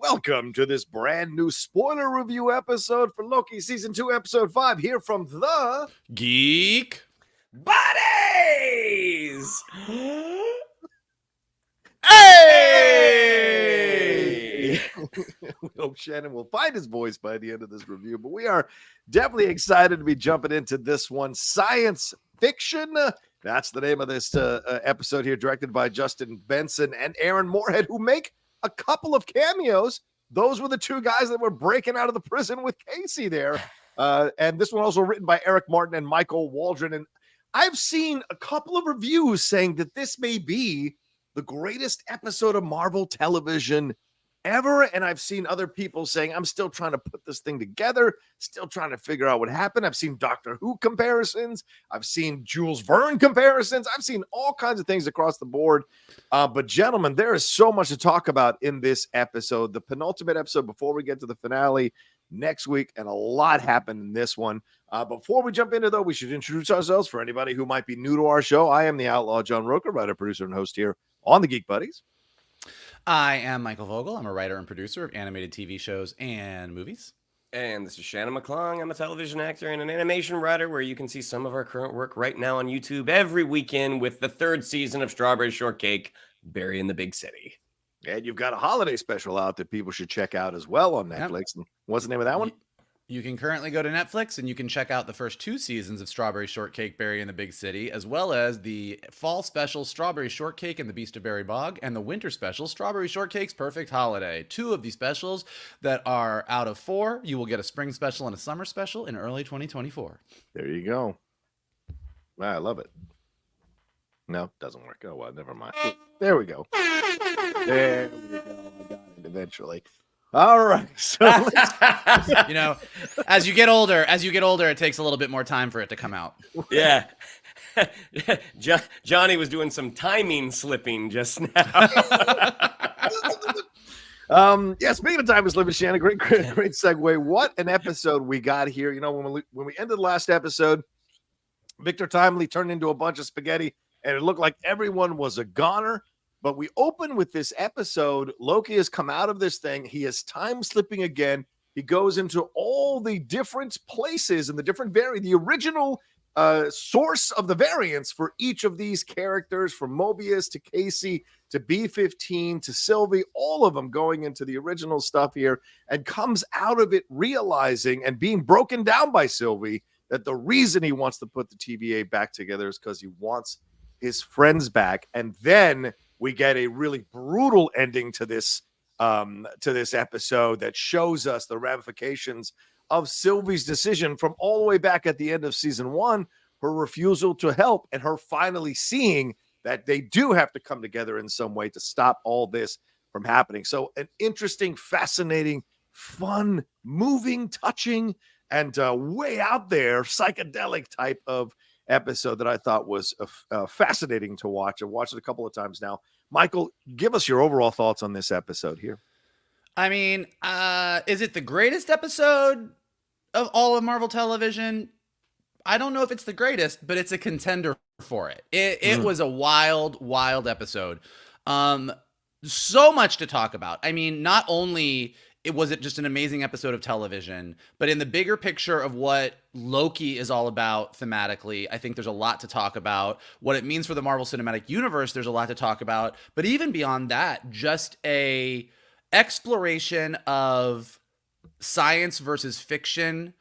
welcome to this brand new spoiler review episode for Loki Season 2, Episode 5, here from the Geek Buddies! Hey! We hope Shannon will find his voice by the end of this review, but we are definitely excited to be jumping into this one. Science fiction. That's the name of this episode here, directed by Justin Benson and Aaron Moorhead, who make a couple of cameos. Those were the two guys that were breaking out of the prison with Casey there. And this one also written by Eric Martin and Michael Waldron. And I've seen a couple of reviews saying that this may be the greatest episode of Marvel television ever. And I've seen other people saying, I'm still trying to put this thing together, still trying to figure out what happened. I've seen Doctor Who comparisons. I've seen Jules Verne comparisons. I've seen all kinds of things across the board. But gentlemen, there is so much to talk about in this episode, the penultimate episode before we get to the finale next week. And a lot happened in this one. Before we jump into, though, we should introduce ourselves for anybody who might be new to our show. I am the outlaw John Rocha, writer, producer, and host here on the Geek Buddies. I am Michael Vogel. I'm a writer and producer of animated TV shows and movies. And this is Shannon McClung. I'm a television actor and an animation writer where you can see some of our current work right now on YouTube every weekend with the third season of Strawberry Shortcake, Berry in the Big City. And you've got a holiday special out that people should check out as well on Netflix. Yep. And what's the name of that one? You can currently go to Netflix and you can check out the first two seasons of Strawberry Shortcake, Berry in the Big City, as well as the fall special Strawberry Shortcake and the Beast of Berry Bog, and the winter special Strawberry Shortcake's Perfect Holiday. Two of these specials that are out of four. You will get a spring special and a summer special in early 2024. There you go. I love it. No, doesn't work. Oh, well, never mind. There we go. There we go. I got it eventually. All right. So you know, as you get older, it takes a little bit more time for it to come out. Yeah. Johnny was doing some timing slipping just now. Yeah, speaking of time slipping, Shannon, great segue. What an episode we got here. You know, when we ended the last episode, Victor Timely turned into a bunch of spaghetti, and it looked like everyone was a goner. But we open with this episode. Loki has come out of this thing. He is time slipping again. He goes into all the different places and the different the original source of the variants for each of these characters, from Mobius to Casey to B-15 to Sylvie, all of them going into the original stuff here, and comes out of it realizing and being broken down by Sylvie that the reason he wants to put the TVA back together is because he wants his friends back. And then we get a really brutal ending to this episode that shows us the ramifications of Sylvie's decision from all the way back at the end of season 1, her refusal to help, and her finally seeing that they do have to come together in some way to stop all this from happening. So an interesting, fascinating, fun, moving, touching, and way out there psychedelic type of episode that I thought was fascinating to watch. I've watched it a couple of times now. Michael, give us your overall thoughts on this episode here. I mean, is it the greatest episode of all of Marvel television? I don't know if it's the greatest, but it's a contender for it. It was a wild episode. So much to talk about. I mean, not only was it just an amazing episode of television, but in the bigger picture of what Loki is all about thematically, I think there's a lot to talk about. What it means for the Marvel Cinematic Universe, there's a lot to talk about. But even beyond that, just a exploration of science versus fiction,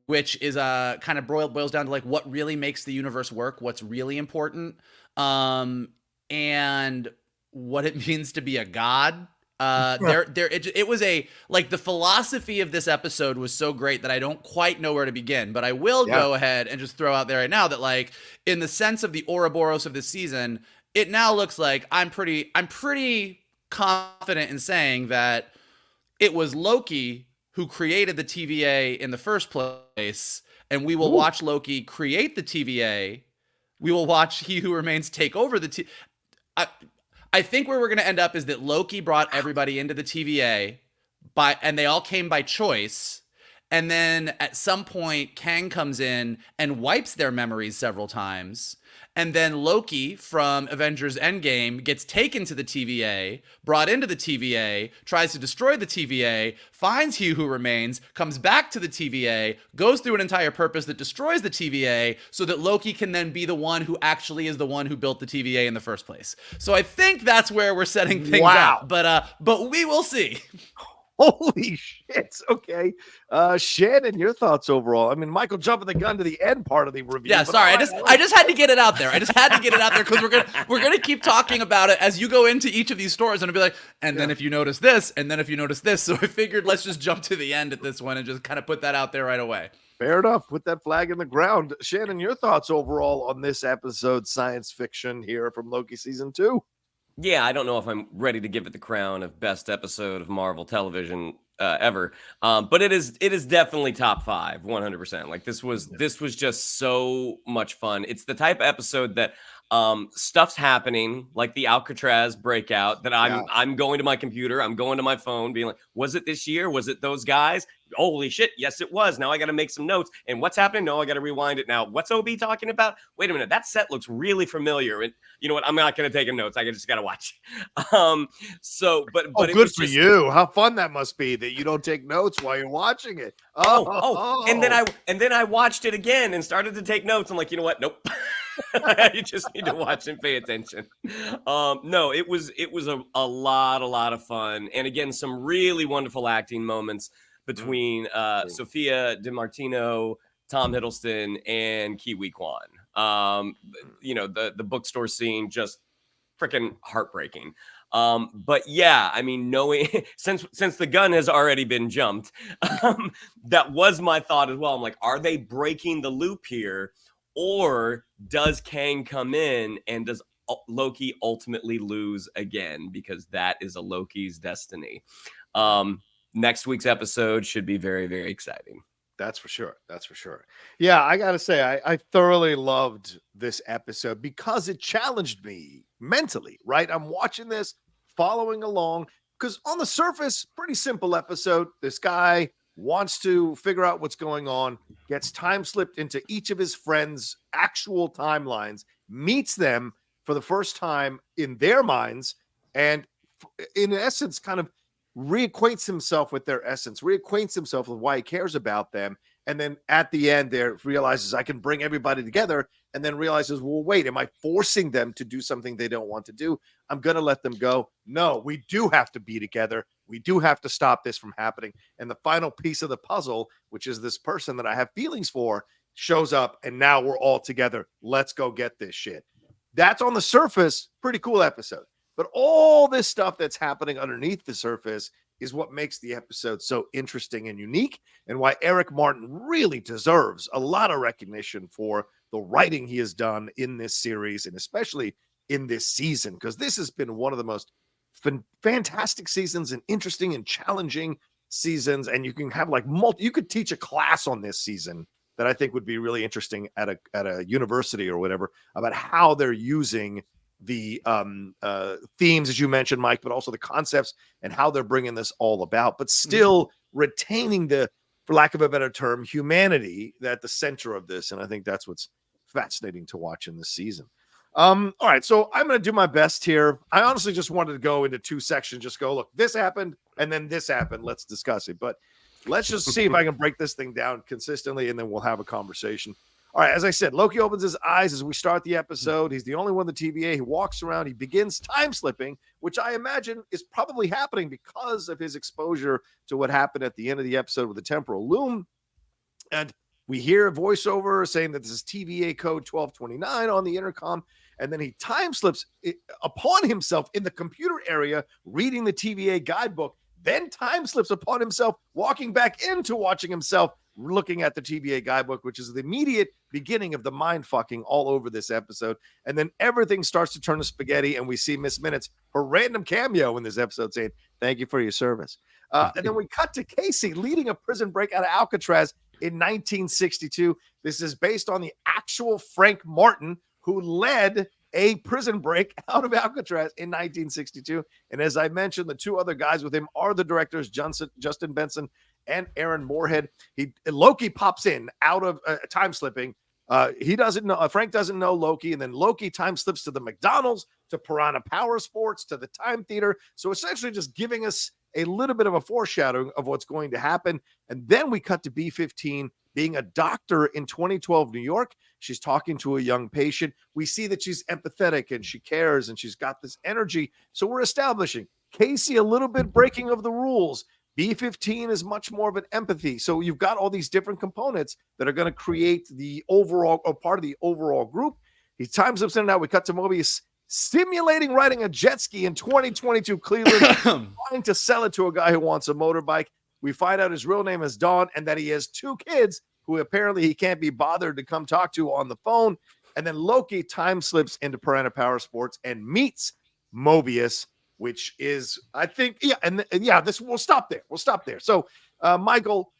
which is kind of boils down to like what really makes the universe work, what's really important, and what it means to be a god. It was like the philosophy of this episode was so great that I don't quite know where to begin, but I will go ahead and just throw out there right now that, like, in the sense of the Ouroboros of this season, it now looks like I'm pretty confident in saying that it was Loki who created the TVA in the first place, and we will watch Loki create the TVA. We will watch He Who Remains take over the I think where we're going to end up is that Loki brought everybody into the TVA and they all came by choice. And then at some point, Kang comes in and wipes their memories several times. And then Loki from Avengers Endgame gets taken to the TVA, brought into the TVA, tries to destroy the TVA, finds He Who Remains, comes back to the TVA, goes through an entire purpose that destroys the TVA so that Loki can then be the one who actually is the one who built the TVA in the first place. So I think that's where we're setting things up. But we will see. Holy shit. Okay. Shannon, your thoughts overall. I mean, Michael jumping the gun to the end part of the review. Yeah, sorry. I just had to get it out there. I just had to get it out there because we're gonna keep talking about it as you go into each of these stores, and it'll be like, and then if you notice this, and then if you notice this. So I figured let's just jump to the end at this one and just kind of put that out there right away. Fair enough. Put that flag in the ground. Shannon, your thoughts overall on this episode, science fiction here from Loki season 2? Yeah, I don't know if I'm ready to give it the crown of best episode of Marvel television ever, but it is definitely top 5, 100%. Like this was just so much fun. It's the type of episode that stuff's happening, like the Alcatraz breakout, that I'm going to my computer, I'm going to my phone, being like, was it this year? Was it those guys? Holy shit, yes it was. Now I got to make some notes. And what's happening? No, I got to rewind it now. What's OB talking about? Wait a minute, that set looks really familiar. And you know what? I'm not going to take a notes. I just got to watch. So, but it good was for you. How fun that must be that you don't take notes while you're watching it. And then I watched it again and started to take notes. I'm like, you know what? Nope. You just need to watch and pay attention. No, it was a lot of fun. And again, some really wonderful acting moments between Sophia Di Martino, Tom Hiddleston, and HUY QUAN. You know, the bookstore scene, just freaking heartbreaking. But yeah, I mean, knowing since the gun has already been jumped, that was my thought as well. I'm like, are they breaking the loop here? Or does Kang come in and does Loki ultimately lose again? Because that is a Loki's destiny. Next week's episode should be very, very exciting. That's for sure. That's for sure. Yeah, I got to say, I thoroughly loved this episode because it challenged me mentally, right? I'm watching this, following along, because on the surface, pretty simple episode. This guy wants to figure out what's going on, gets time slipped into each of his friends' actual timelines, meets them for the first time in their minds, and in essence, kind of reacquaints himself with their essence, reacquaints himself with why he cares about them. And then at the end there realizes I can bring everybody together, and then realizes, well, wait, am I forcing them to do something they don't want to do? I'm going to let them go. No, we do have to be together. We do have to stop this from happening. And the final piece of the puzzle, which is this person that I have feelings for, shows up, and now we're all together. Let's go get this shit. That's on the surface, pretty cool episode. But all this stuff that's happening underneath the surface is what makes the episode so interesting and unique, and why Eric Martin really deserves a lot of recognition for the writing he has done in this series, and especially in this season, because this has been one of the most fantastic seasons and interesting and challenging seasons. And you can have like you could teach a class on this season that I think would be really interesting at a university or whatever, about how they're using the themes, as you mentioned, Mike, but also the concepts and how they're bringing this all about, but still retaining the, for lack of a better term, humanity at the center of this. And I think that's what's fascinating to watch in this season. All right, so I'm going to do my best here. I honestly just wanted to go into 2 sections, just go, look, this happened, and then this happened. Let's discuss it. But let's just see if I can break this thing down consistently, and then we'll have a conversation. All right, as I said, Loki opens his eyes as we start the episode. He's the only one in the TVA. He walks around. He begins time slipping, which I imagine is probably happening because of his exposure to what happened at the end of the episode with the temporal loom. And we hear a voiceover saying that this is TVA code 1229 on the intercom. And then he time slips upon himself in the computer area, reading the TVA guidebook, then time slips upon himself, walking back into watching himself, looking at the TVA guidebook, which is the immediate beginning of the mind fucking all over this episode. And then everything starts to turn to spaghetti, and we see Miss Minutes, her random cameo in this episode, saying, "Thank you for your service." And then we cut to Casey leading a prison break out of Alcatraz in 1962. This is based on the actual Frank Martin, who led a prison break out of Alcatraz in 1962. And as I mentioned, the 2 other guys with him are the directors, Justin Benson and Aaron Moorhead. Loki pops in out of time slipping. He doesn't know. Frank doesn't know Loki, and then Loki time slips to the McDonald's, to Piranha Power Sports, to the Time Theater. So essentially, just giving us a little bit of a foreshadowing of what's going to happen. And then we cut to B15 being a doctor in 2012 New York. She's talking to a young patient. We see that she's empathetic and she cares and she's got this energy. So we're establishing Casey a little bit breaking of the rules. B15 is much more of an empathy. So you've got all these different components that are going to create the overall, or part of the overall group. He times ups in and out. We cut to Mobius simulating riding a jet ski in 2022 Cleveland, trying to sell it to a guy who wants a motorbike. We find out his real name is Dawn and that he has 2 kids who apparently he can't be bothered to come talk to on the phone. And then Loki time slips into Piranha Power Sports and meets Mobius, which is, I think, we'll stop there. We'll stop there. So, Michael,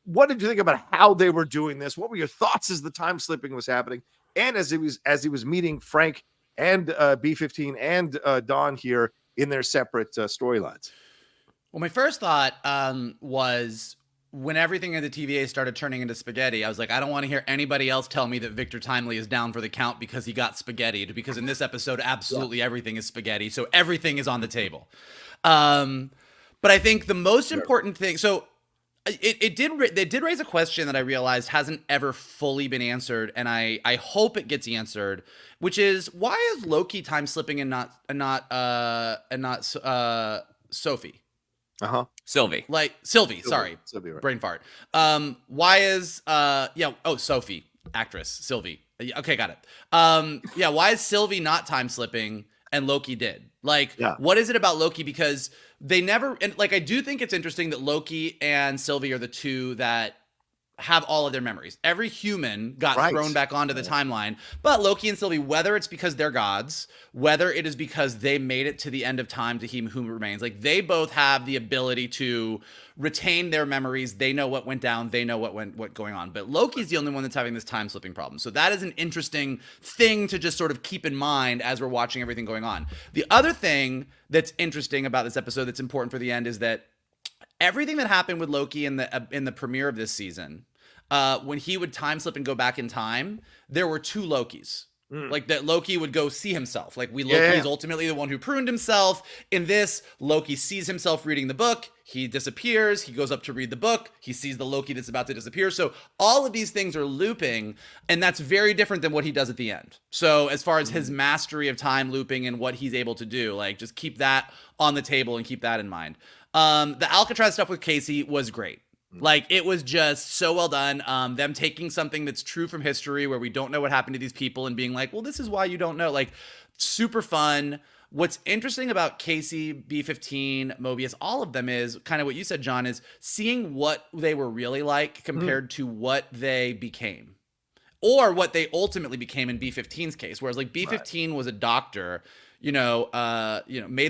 what did you think about how they were doing this? What were your thoughts as the time slipping was happening? And as he was meeting Frank and B15 and Dawn here in their separate storylines? Well, my first thought was when everything in the TVA started turning into spaghetti, I was like, I don't want to hear anybody else tell me that Victor Timely is down for the count because he got spaghettied, because in this episode, absolutely everything is spaghetti. So everything is on the table. But I think the most important thing, so they did raise a question that I realized hasn't ever fully been answered, and I hope it gets answered, which is, why is Loki time slipping and not Sophie? Sylvie. Like Sylvie, sorry. Sylvie, right. Brain fart. Why is Sophie, actress, Sylvie. Okay, got it. Why is Sylvie not time slipping and Loki did? What is it about Loki? Because they never, and I do think it's interesting that Loki and Sylvie are the two that have all of their memories. Every human got thrown back onto the timeline, but Loki and Sylvie, whether it's because they're gods, whether it is because they made it to the end of time, to him who remains, they both have the ability to retain their memories. They know what went down. They know what going on. But Loki's the only one that's having this time slipping problem. So that is an interesting thing to just sort of keep in mind as we're watching everything going on. The other thing that's interesting about this episode that's important for the end is that everything that happened with Loki in the premiere of this season, when he would time slip and go back in time, there were 2 Lokis. That Loki would go see himself. Loki is ultimately the one who pruned himself. In this, Loki sees himself reading the book. He disappears. He goes up to read the book. He sees the Loki that's about to disappear. So all of these things are looping, and that's very different than what he does at the end. So as far as his mastery of time looping and what he's able to do, just keep that on the table and keep that in mind. The Alcatraz stuff with Casey was great. It was just so well done. Them taking something that's true from history where we don't know what happened to these people and being like, well, this is why you don't know. Super fun. What's interesting about Casey, B15, Mobius, all of them is kind of what you said, John, is seeing what they were really like compared to what they became. Or what they ultimately became in B15's case. Whereas B15 was a doctor, made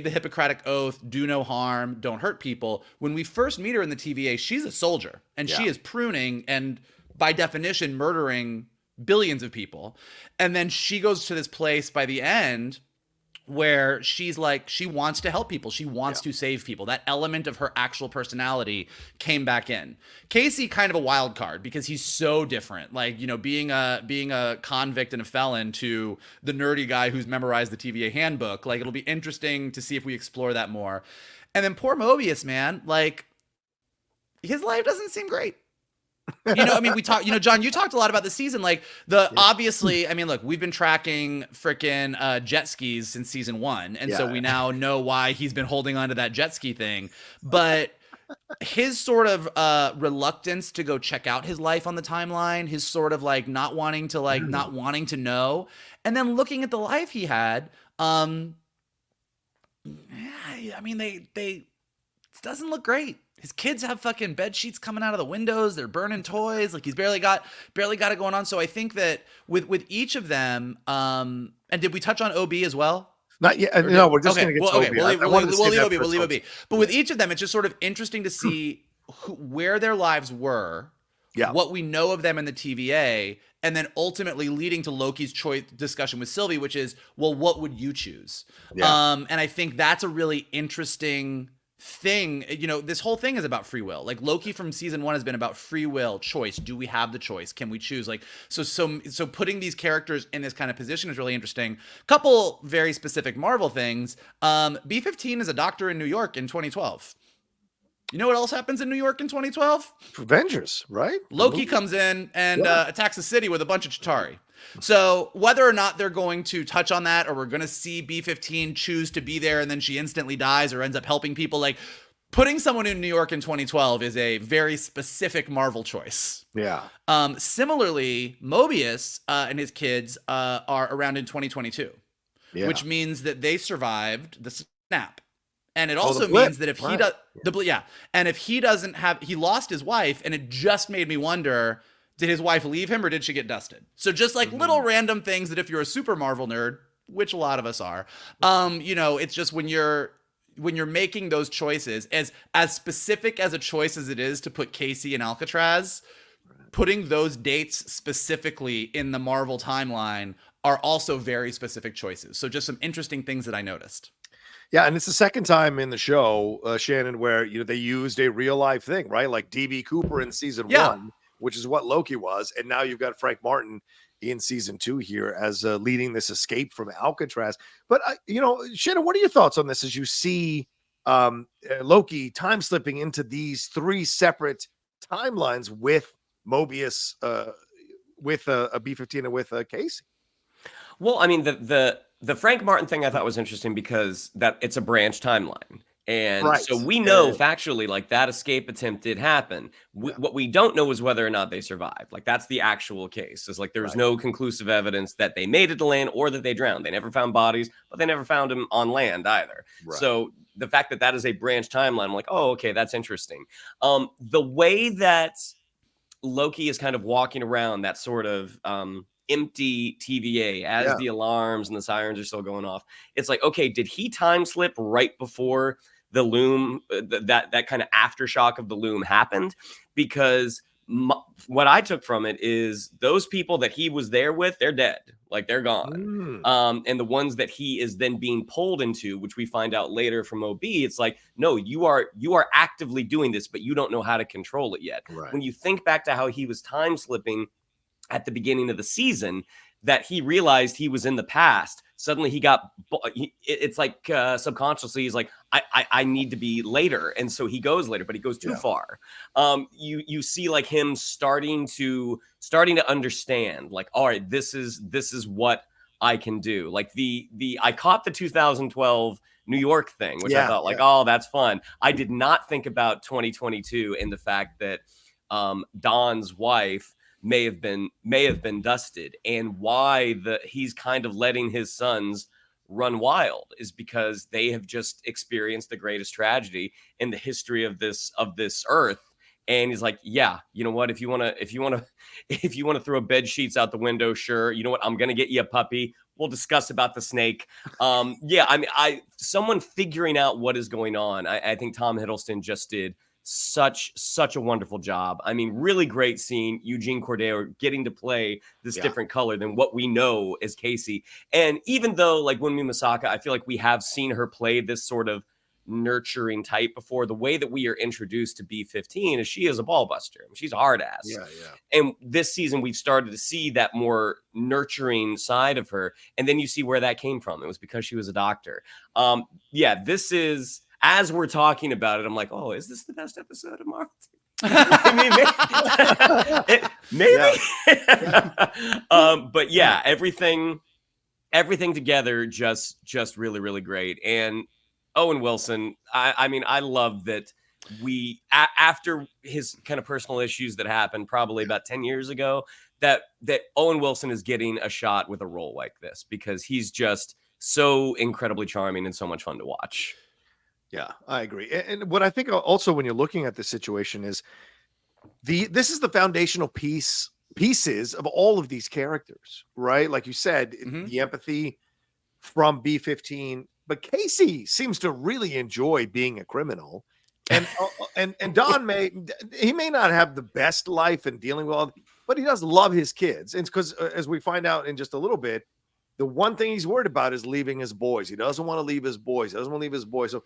the Hippocratic Oath, do no harm, don't hurt people. When we first meet her in the TVA, she's a soldier, and she is pruning and by definition murdering billions of people. And then she goes to this place by the end where she's she wants to help people. She wants to save people. That element of her actual personality came back in. Casey, kind of a wild card because he's so different. Being a convict and a felon to the nerdy guy who's memorized the TVA handbook. It'll be interesting to see if we explore that more. And then poor Mobius, man, his life doesn't seem great. We talked, John, you talked a lot about the season. Obviously, look, we've been tracking freaking jet skis since season 1. And so we now know why he's been holding on to that jet ski thing. But his sort of reluctance to go check out his life on the timeline, his sort of not wanting to know, and then looking at the life he had, it doesn't look great. His kids have fucking bed sheets coming out of the windows. They're burning toys. He's barely got it going on. So I think that with each of them, and did we touch on OB as well? Not yet. No, we're just going to get to OB. We'll leave OB. But with each of them, it's just sort of interesting to see where their lives were, what we know of them in the TVA, and then ultimately leading to Loki's choice discussion with Sylvie, which is, well, what would you choose? And I think that's a really interesting thing, you know, this whole thing is about free will. Like Loki from season 1 has been about free will, choice. Do we have the choice? Can we choose? Like, so putting these characters in this kind of position is really interesting. Couple very specific Marvel things. B-15 is a doctor in New York in 2012. You know what else happens in New York in 2012? Avengers, right? Loki comes in and attacks the city with a bunch of Chitauri. So whether or not they're going to touch on that, or we're going to see B-15 choose to be there and then she instantly dies or ends up helping people, like putting someone in New York in 2012 is a very specific Marvel choice. Yeah. Similarly, Mobius and his kids are around in 2022, which means that they survived the snap. And it also means that if he does and if he doesn't have, he lost his wife, and it just made me wonder, did his wife leave him or did she get dusted? So just like little random things that if you're a super Marvel nerd, which a lot of us are, you know, it's just when you're making those choices, as specific as a choice as it is to put Casey in Alcatraz, putting those dates specifically in the Marvel timeline are also very specific choices. So just some interesting things that I noticed. Yeah, and it's the second time in the show, Shannon, where they used a real life thing, right? Like DB Cooper in season 1, which is what Loki was, and now you've got Frank Martin in season 2 here as leading this escape from Alcatraz. But Shannon, what are your thoughts on this as you see Loki time slipping into these 3 separate timelines with Mobius, with a B-15, and with Casey? Well, I mean, the Frank Martin thing I thought was interesting because that it's a branch timeline. And so we know factually, like, that escape attempt did happen. What we don't know is whether or not they survived. Like, that's the actual case. It's like there's no conclusive evidence that they made it to land or that they drowned. They never found bodies, but they never found them on land either. Right. So the fact that that is a branch timeline, I'm like, oh, okay, that's interesting. The way that Loki is kind of walking around that sort of empty TVA as the alarms and the sirens are still going off, it's like, okay, did he time slip right before the loom, that kind of aftershock of the loom happened? Because what I took from it is those people that he was there with, they're dead, like they're gone. And the ones that he is then being pulled into, which we find out later from OB, it's like, no, you are actively doing this, but you don't know how to control it yet. When you think back to how he was time slipping at the beginning of the season, that he realized he was in the past. Suddenly he got, it's like subconsciously he's like, I need to be later. And so he goes later, but he goes too far. You see like him starting to understand, like, all right, this is what I can do. Like I caught the 2012 New York thing, which I thought like, oh, that's fun. I did not think about 2022 and the fact that Don's wife may have been dusted, and why he's kind of letting his sons run wild is because they have just experienced the greatest tragedy in the history of this earth. And he's like, yeah, you know what, if you want to throw bed sheets out the window, sure. You know what, I'm gonna get you a puppy, we'll discuss about the snake. I mean, someone figuring out what is going on. I think Tom Hiddleston just did such a wonderful job. I mean, really great scene. Eugene Cordero getting to play this different color than what we know as Casey. And even though like WUNMI MOSAKA, I feel like we have seen her play this sort of nurturing type before, the way that we are introduced to B-15 is she is a ball buster. She's a hard ass. And this season we've started to see that more nurturing side of her. And then you see where that came from. It was because she was a doctor. This is, as we're talking about it, I'm like, oh, is this the best episode of Marvel? I mean, maybe. But yeah, everything together just really, really great. And Owen Wilson, I mean, I love that after his kind of personal issues that happened probably about 10 years ago, that Owen Wilson is getting a shot with a role like this, because he's just so incredibly charming and so much fun to watch. Yeah, I agree. And what I think also when you're looking at this situation is this is the foundational pieces of all of these characters, right? Like you said, the empathy from B-15, but Casey seems to really enjoy being a criminal. And Don may not have the best life in dealing with all, but he does love his kids. And because as we find out in just a little bit, the one thing he's worried about is leaving his boys. He doesn't want to leave his boys. He doesn't want to leave his boys. So,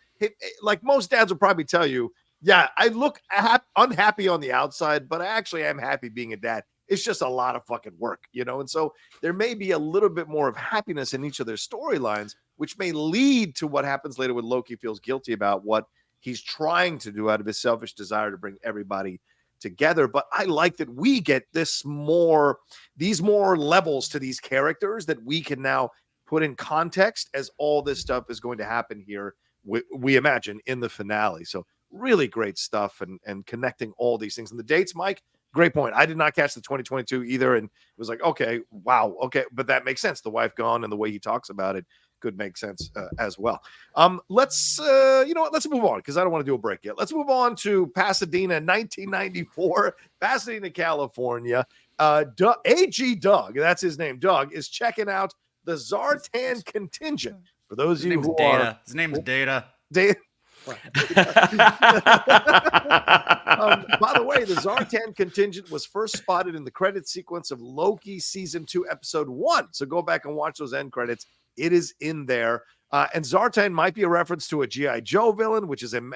like most dads will probably tell you, yeah, I look unhappy on the outside, but I actually am happy being a dad. It's just a lot of fucking work, you know? And so there may be a little bit more of happiness in each of their storylines, which may lead to what happens later when Loki feels guilty about what he's trying to do out of his selfish desire to bring everybody together. But I like that we get these more levels to these characters that we can now put in context as all this stuff is going to happen here, we imagine, in the finale. So really great stuff, and connecting all these things. And the dates, Mike, great point. I did not catch the 2022 either, and it was like, okay, wow, okay, but that makes sense. The wife gone and the way he talks about it could make sense as well. Let's let's move on, because I don't want to do a break yet. Let's move on to Pasadena, 1994, Pasadena, California. AG Doug, that's his name. Doug is checking out the Zartan contingent. For those of you who are, his name's Data. By the way, the Zartan contingent was first spotted in the credit sequence of Loki season 2, episode 1. So go back and watch those end credits. It is in there. And Zartan might be a reference to a G.I. Joe villain,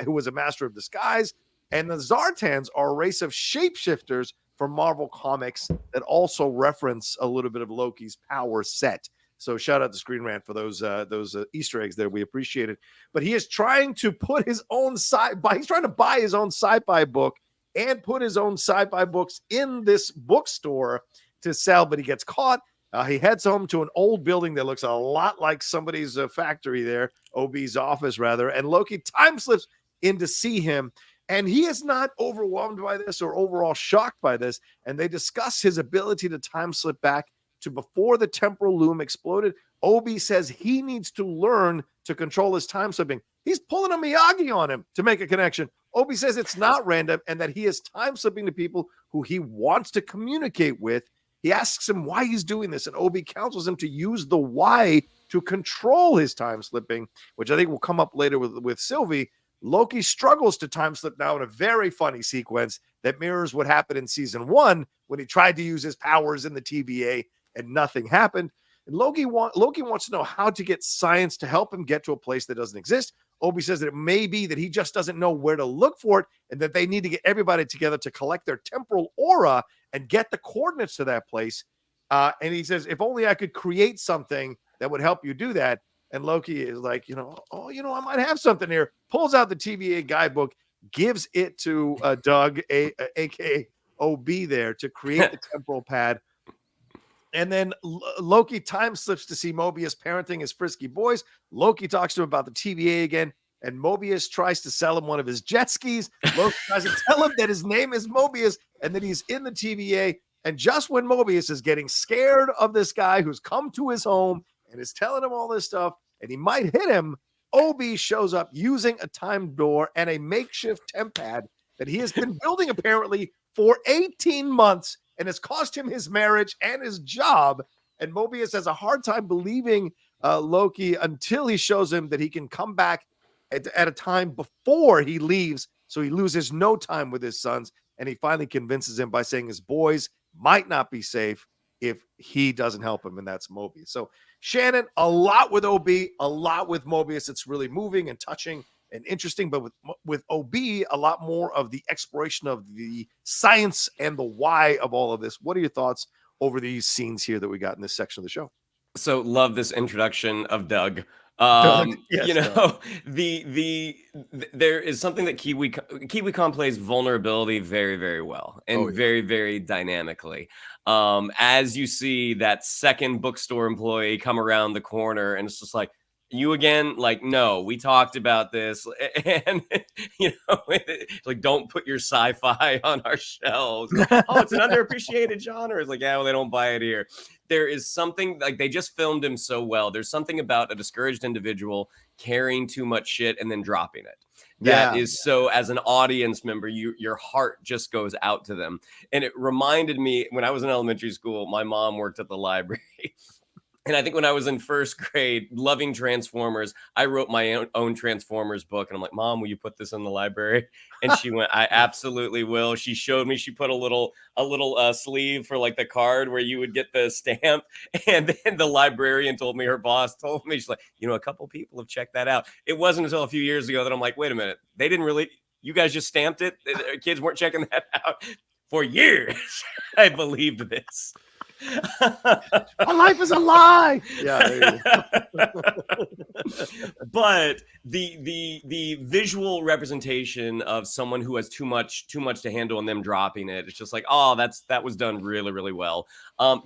who was a master of disguise. And the Zartans are a race of shapeshifters from Marvel Comics that also reference a little bit of Loki's power set. So shout out to Screen Rant for those Easter eggs there. We appreciate it. But he is trying to put his own he's trying to buy his own sci-fi book and put his own sci-fi books in this bookstore to sell, but he gets caught. He heads home to an old building that looks a lot like somebody's factory there, OB's office rather, and Loki time slips in to see him. And he is not overwhelmed by this or overall shocked by this. And they discuss his ability to time slip back to before the temporal loom exploded. Obi says he needs to learn to control his time slipping. He's pulling a Miyagi on him to make a connection. Obi says it's not random and that he is time slipping to people who he wants to communicate with. He asks him why he's doing this, and Obi counsels him to use the why to control his time slipping, which I think will come up later with Sylvie. Loki struggles to time slip now in a very funny sequence that mirrors what happened in season 1 when he tried to use his powers in the TVA and nothing happened. And Loki wants to know how to get science to help him get to a place that doesn't exist. Obi says that it may be that he just doesn't know where to look for it, and that they need to get everybody together to collect their temporal aura and get the coordinates to that place. And he says, if only I could create something that would help you do that. And Loki is like, I might have something here. Pulls out the TVA guidebook, gives it to Doug, aka OB there, to create the temporal pad. And then Loki time slips to see Mobius parenting his frisky boys. Loki talks to him about the TVA again, and Mobius tries to sell him one of his jet skis. Loki tries to tell him that his name is Mobius and that he's in the TVA. And just when Mobius is getting scared of this guy who's come to his home and is telling him all this stuff, and he might hit him, Obi shows up using a time door and a makeshift temp pad that he has been building apparently for 18 months. And it's cost him his marriage and his job. And Mobius has a hard time believing Loki until he shows him that he can come back at a time before he leaves, so he loses no time with his sons. And he finally convinces him by saying his boys might not be safe if he doesn't help him, and that's Mobius. So Shannon, a lot with OB, a lot with Mobius. It's really moving and touching and interesting, but with OB, a lot more of the exploration of the science and the why of all of this. What are your thoughts over these scenes here that we got in this section of the show? So love this introduction of Doug. Yes, there is something that KiwiCon plays vulnerability very, very well and very, very dynamically. As you see that second bookstore employee come around the corner, and it's just like, you again? Like, no, we talked about this. And, like, don't put your sci-fi on our shelves. Oh, it's an underappreciated genre. It's like, yeah, well, they don't buy it here. There is something, like, they just filmed him so well. There's something about a discouraged individual carrying too much shit and then dropping it. That is so, as an audience member, your heart just goes out to them. And it reminded me, when I was in elementary school, my mom worked at the library. And I think when I was in first grade, loving Transformers, I wrote my own Transformers book. And I'm like, Mom, will you put this in the library? And she went, I absolutely will. She showed me, she put a little sleeve for like the card where you would get the stamp. And then the librarian told me, her boss told me, she's like, a couple people have checked that out. It wasn't until a few years ago that I'm like, wait a minute, they didn't really, you guys just stamped it? Kids weren't checking that out for years. I believed this. My life is a lie. Yeah. But the visual representation of someone who has too much to handle and them dropping it, it's just like, oh, that was done really, really well.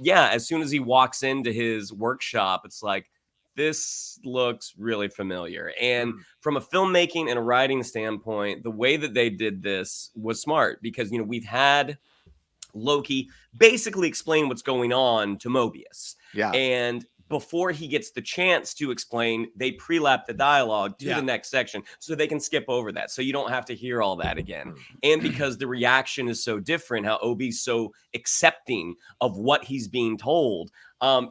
Yeah, as soon as he walks into his workshop, it's like, this looks really familiar. And from a filmmaking and a writing standpoint, the way that they did this was smart because, we've had Loki basically explain what's going on to Mobius. Yeah. And before he gets the chance to explain, they pre-lap the dialogue to the next section so they can skip over that. So you don't have to hear all that again. And because the reaction is so different, how Obi's so accepting of what he's being told,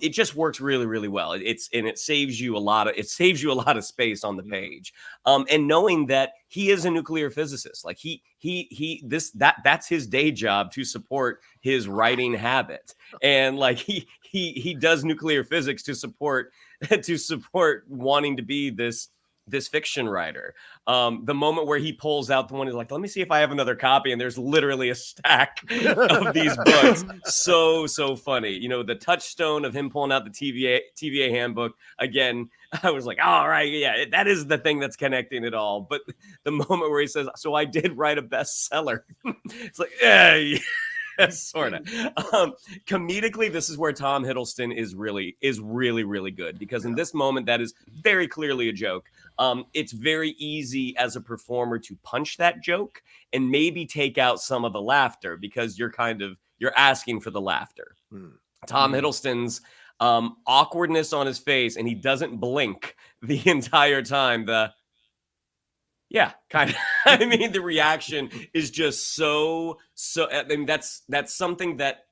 it just works really, really well. It saves you a lot of space on the page. And knowing that he is a nuclear physicist, like that's his day job to support his writing habit. And like he does nuclear physics to support wanting to be this fiction writer. The moment where he pulls out the one, he's like, let me see if I have another copy. And there's literally a stack of these books. So funny. The touchstone of him pulling out the TVA handbook. Again, I was like, all right, yeah, that is the thing that's connecting it all. But the moment where he says, so I did write a bestseller. It's like, yeah. Sort of. Comedically, this is where Tom Hiddleston is really, really good because in this moment, that is very clearly a joke. It's very easy as a performer to punch that joke and maybe take out some of the laughter because you're asking for the laughter. Tom Hiddleston's awkwardness on his face, and he doesn't blink the entire time. Yeah, kind of. I mean, the reaction is just so. I mean, that's something that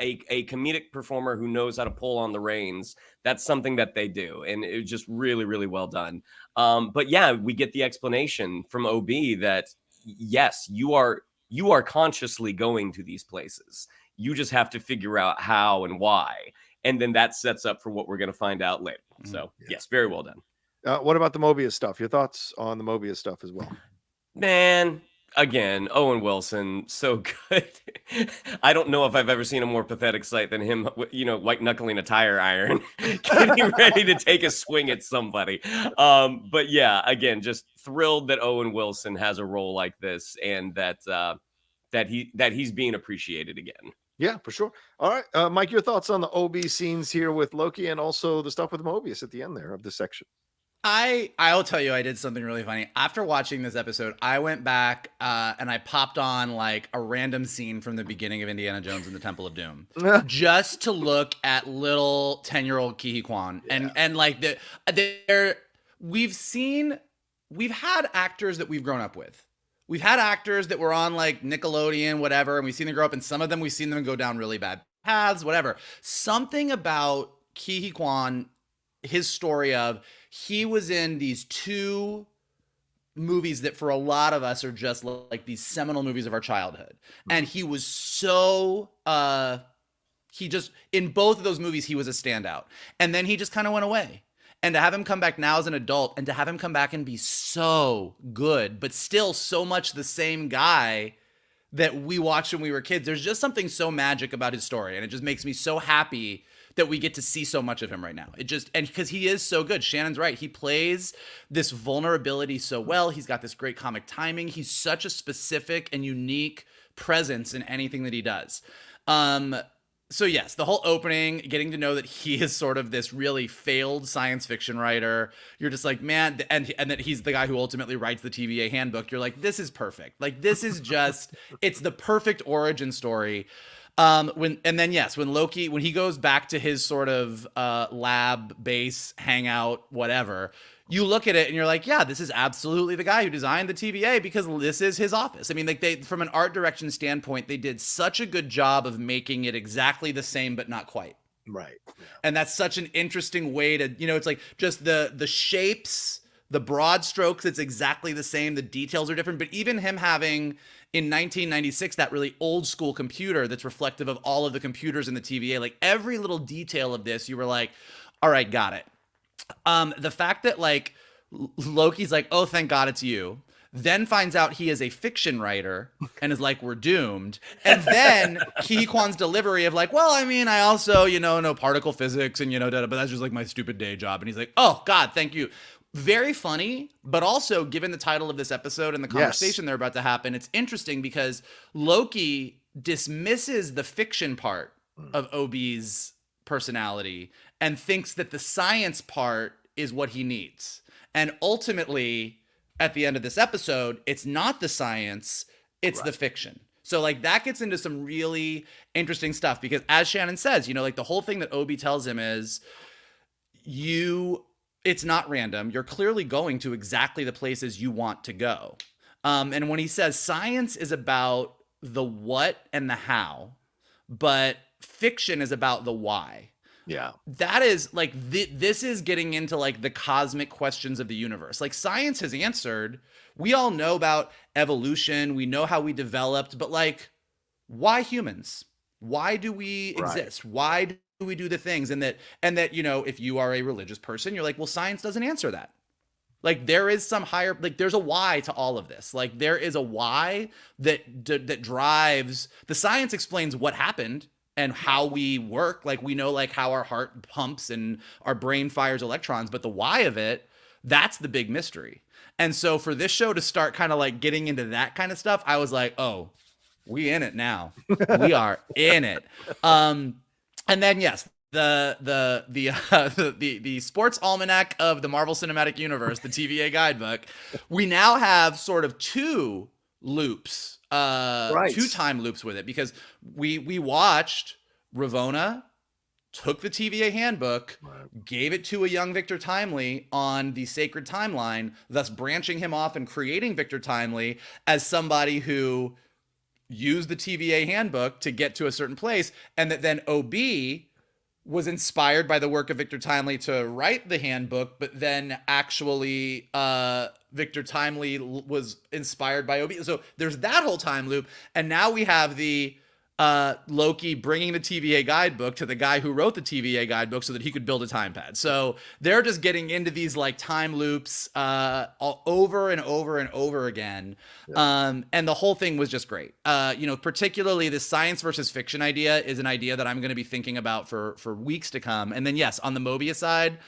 a comedic performer who knows how to pull on the reins, that's something that they do, and it's just really, really well done. But yeah, we get the explanation from OB that yes, you are consciously going to these places. You just have to figure out how and why, and then that sets up for what we're going to find out later. So yes, very well done. What about the Mobius stuff? Your thoughts on the Mobius stuff as well? Man, again, Owen Wilson, so good. I don't know if I've ever seen a more pathetic sight than him, white knuckling a tire iron, getting ready to take a swing at somebody. But yeah, again, just thrilled that Owen Wilson has a role like this and that he's being appreciated again. Yeah, for sure. All right, Mike, your thoughts on the OB scenes here with Loki and also the stuff with Mobius at the end there of this section? I'll tell you, I did something really funny. After watching this episode, I went back and I popped on like a random scene from the beginning of Indiana Jones and the Temple of Doom just to look at little 10-year-old Ke Huy Quan. And like we've had actors that we've grown up with. We've had actors that were on like Nickelodeon, whatever, and we've seen them grow up, and some of them we've seen them go down really bad paths, whatever. Something about Ke Huy Quan, his story of he was in these two movies that for a lot of us are just like these seminal movies of our childhood. And he was so, he just, in both of those movies, he was a standout. And then he just kind of went away. And to have him come back now as an adult and to have him come back and be so good, but still so much the same guy that we watched when we were kids, there's just something so magic about his story. And it just makes me so happy that we get to see so much of him right now. And because he is so good. Shannon's right. He plays this vulnerability so well. He's got this great comic timing. He's such a specific and unique presence in anything that he does. So yes, the whole opening, getting to know that he is sort of this really failed science fiction writer. You're just like, man, and that he's the guy who ultimately writes the TVA handbook. You're like, this is perfect. Like, this is just, it's the perfect origin story. When Loki, when he goes back to his sort of lab base hangout, whatever, you look at it and you're like, yeah, this is absolutely the guy who designed the TVA because this is his office. I mean, like they, from an art direction standpoint, they did such a good job of making it exactly the same, but not quite. Right. And that's such an interesting way to, you know, it's like just the shapes, the broad strokes, it's exactly the same. The details are different, but even him having in 1996 that really old school computer that's reflective of all of the computers in the TVA, like every little detail of this, you were like, all right, got it. The fact that like Loki's like, oh, thank God it's you. Then finds out he is a fiction writer and is like, we're doomed. And then HUY QUAN's delivery of like, well, I mean, I also, you know particle physics and, but that's just like my stupid day job. And he's like, oh, God, thank you. Very funny, but also given the title of this episode and the conversation they're about to happen, it's interesting because Loki dismisses the fiction part of OB's personality and thinks that the science part is what he needs. And ultimately, at the end of this episode, it's not the science, it's the fiction. So like that gets into some really interesting stuff because as Shannon says, like the whole thing that Obi tells him is it's not random. You're clearly going to exactly the places you want to go. And when he says science is about the what and the how, but fiction is about the why. Yeah. That is like, this is getting into like the cosmic questions of the universe. Like science has answered, we all know about evolution. We know how we developed, but like, why humans? Why do we exist? Why do we do the things? And that, if you are a religious person, you're like, well, science doesn't answer that. Like there is some higher, like there's a why to all of this. Like there is a why that drives, the science explains what happened and how we work. Like we know like how our heart pumps and our brain fires electrons, but the why of it, that's the big mystery. And so for this show to start kind of like getting into that kind of stuff, I was like, oh, we in it now. We are in it. And then yes, the sports almanac of the Marvel Cinematic Universe, the TVA guidebook, we now have sort of two loops, two time loops with it because we watched Ravonna took the TVA handbook, gave it to a young Victor Timely on the sacred timeline, thus branching him off and creating Victor Timely as somebody who used the TVA handbook to get to a certain place, and that then OB was inspired by the work of Victor Timely to write the handbook, but then actually Victor Timely was inspired by OB. So there's that whole time loop. And now we have the Loki bringing the TVA guidebook to the guy who wrote the TVA guidebook so that he could build a time pad. So they're just getting into these like time loops over and over and over again. Yeah. And the whole thing was just great. Particularly the science versus fiction idea is an idea that I'm going to be thinking about for weeks to come. And then yes, on the Mobius side,